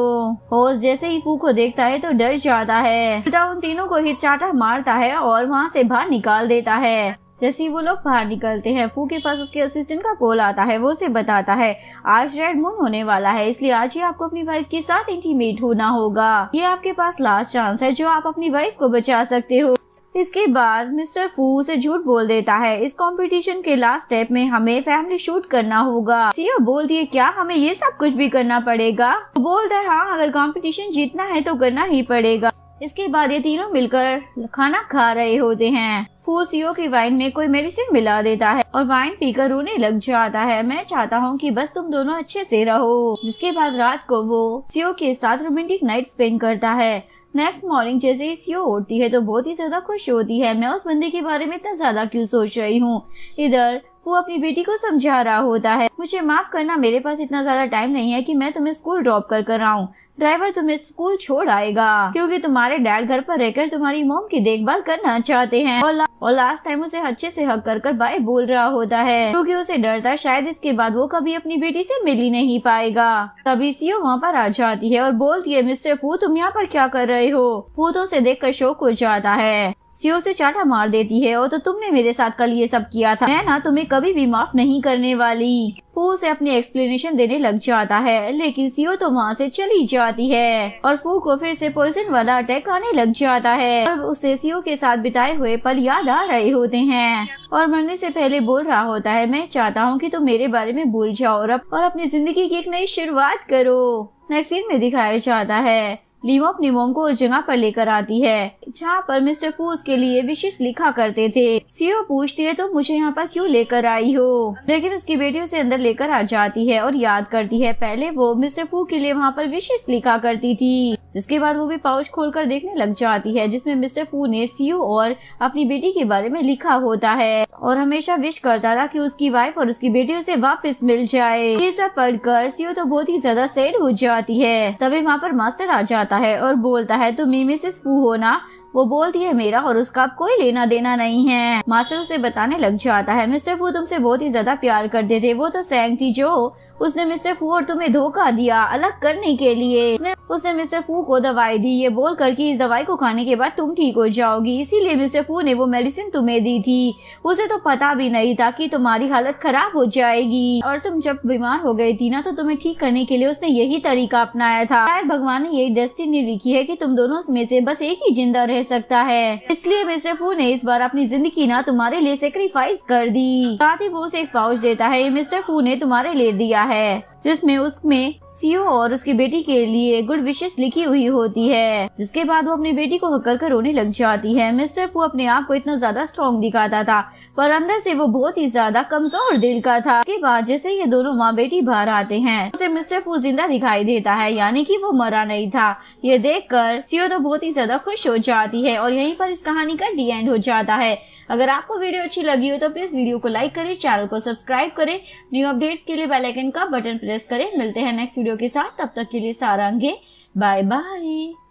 होस्ट जैसे ही फू को देखता है तो डर जाता है, उल्टा उन तीनों को ही चाटा मारता है और वहाँ से बाहर निकाल देता है। जैसे ही वो लोग बाहर निकलते हैं फू के पास उसके असिस्टेंट का कॉल आता है। वो उसे बताता है आज रेड मून होने वाला है, इसलिए आज ही आपको अपनी वाइफ के साथ इंटीमेट होना होगा। ये आपके पास लास्ट चांस है जो आप अपनी वाइफ को बचा सकते हो। इसके बाद मिस्टर फू से झूठ बोल देता है इस कंपटीशन के लास्ट स्टेप में हमें फैमिली शूट करना होगा। सीओ बोलती है क्या हमें ये सब कुछ भी करना पड़ेगा। वो बोलता है हाँ अगर कंपटीशन जीतना है तो करना ही पड़ेगा। इसके बाद ये तीनों मिलकर खाना खा रहे होते हैं। फू सीओ की वाइन में कोई मेडिसिन मिला देता है और वाइन पीकर रोने लग जाता है। मैं चाहता हूँ कि बस तुम दोनों अच्छे से रहो। जिसके बाद रात को वो सीओ के साथ रोमांटिक नाइट स्पेंड करता है। नेक्स्ट मॉर्निंग जैसे ही सीओ उठती है तो बहुत ही ज्यादा खुश होती है। मैं उस बंदे के बारे में इतना ज्यादा क्यों सोच रही हूँ। इधर वो अपनी बेटी को समझा रहा होता है, मुझे माफ करना, मेरे पास इतना ज्यादा टाइम नहीं है कि मैं तुम्हें स्कूल ड्रॉप कर आऊँ। ड्राइवर तुम्हें स्कूल छोड़ आएगा क्योंकि तुम्हारे डैड घर पर रहकर तुम्हारी मॉम की देखभाल करना चाहते हैं। और लास्ट टाइम उसे अच्छे से हक कर बाय बोल रहा होता है क्योंकि उसे डर था शायद इसके बाद वो कभी अपनी बेटी से मिल ही नहीं पाएगा। तभी सीओ वहाँ पर आ जाती है और बोलती है, मिस्टर फू तुम यहाँ पर क्या कर रहे हो? फू तो उसे देख कर शौक हो जाता है। सीओ से चाटा मार देती है, और तो तुमने मेरे साथ कल ये सब किया था, मैं ना तुम्हें कभी भी माफ नहीं करने वाली। फू से अपनी एक्सप्लेनेशन देने लग जाता है, लेकिन सीओ तो वहाँ से चली जाती है और फू को फिर से पॉइजन वाला अटैक आने लग जाता है और उसे सीओ के साथ बिताए हुए पल याद आ रहे होते हैं और मरने से पहले बोल रहा होता है, मैं चाहता हूँ कि तुम मेरे बारे में भूल जाओ और अपनी जिंदगी की एक नई शुरुआत करो। नेक्स्ट सीन में दिखाया जाता है लीमो अपनी मोम को उस जगह पर लेकर आती है जहाँ पर मिस्टर फू उसके लिए विशेष लिखा करते थे। सीओ पूछती है, तो मुझे यहाँ पर क्यों लेकर आई हो? लेकिन उसकी बेटी उसे अंदर लेकर आ जाती है और याद करती है पहले वो मिस्टर फू के लिए वहाँ पर विशेष लिखा करती थी। जिसके बाद वो भी पाउच खोलकर देखने लग जाती है जिसमें मिस्टर फू ने सीओ और अपनी बेटी के बारे में लिखा होता है और हमेशा विश करता था कि उसकी वाइफ और उसकी बेटी उसे वापस मिल जाए। ये सब पढ़कर सीओ तो बहुत ही ज्यादा सैड हो जाती है। तभी वहाँ पर मास्टर आ जाता है और बोलता है, तुम मिसेस फू हो ना? वो बोलती है, मेरा और उसका कोई लेना देना नहीं है। मास्टर उसे बताने लग जाता है, मिस्टर फू तुमसे बहुत ही ज्यादा प्यार करते थे, वो तो सैंग थी जो उसने मिस्टर फू और तुम्हें धोखा दिया अलग करने के लिए। उसने मिस्टर फू को दवाई दी ये बोल कर कि इस दवाई को खाने के बाद तुम ठीक हो जाओगी, इसीलिए मिस्टर फू ने वो मेडिसिन तुम्हें दी थी। उसे तो पता भी नहीं था कि तुम्हारी हालत खराब हो जाएगी और तुम जब बीमार हो गई थी ना तो तुम्हें ठीक करने के लिए उसने यही तरीका अपनाया था। शायद भगवान ने यही डेस्टिनी लिखी है कि तुम दोनों में से बस एक ही जिंदा रह सकता है, इसलिए मिस्टर फू ने इस बार अपनी जिंदगी ना तुम्हारे लिए सेक्रीफाइस कर दी। साथ ही वो उसे एक पाउच देता है, ये मिस्टर फू ने तुम्हारे लिए दिया है जिसमें उसमें सीओ और उसकी बेटी के लिए गुड विशेस लिखी हुई होती है। जिसके बाद वो अपनी बेटी को हक कर रोने लग जाती है। मिस्टर फू अपने आप को इतना ज्यादा स्ट्रॉन्ग दिखाता था पर अंदर से वो बहुत ही ज्यादा कमजोर दिल का था। उसके बाद जैसे ये दोनों माँ बेटी बाहर आते हैं उसे मिस्टर फू जिंदा दिखाई देता है, यानी कि वो मरा नहीं था। ये देखकर सीओ तो बहुत ही ज्यादा खुश हो जाती है और यहीं पर इस कहानी का डी एंड हो जाता है। अगर आपको वीडियो अच्छी लगी हो तो प्लीज वीडियो को लाइक करें, चैनल को सब्सक्राइब करें, न्यू अपडेट्स के लिए बेल आइकन का बटन प्रेस करें। मिलते हैं नेक्स्ट वीडियो के साथ, तब तक के लिए सारांगे, बाय बाय।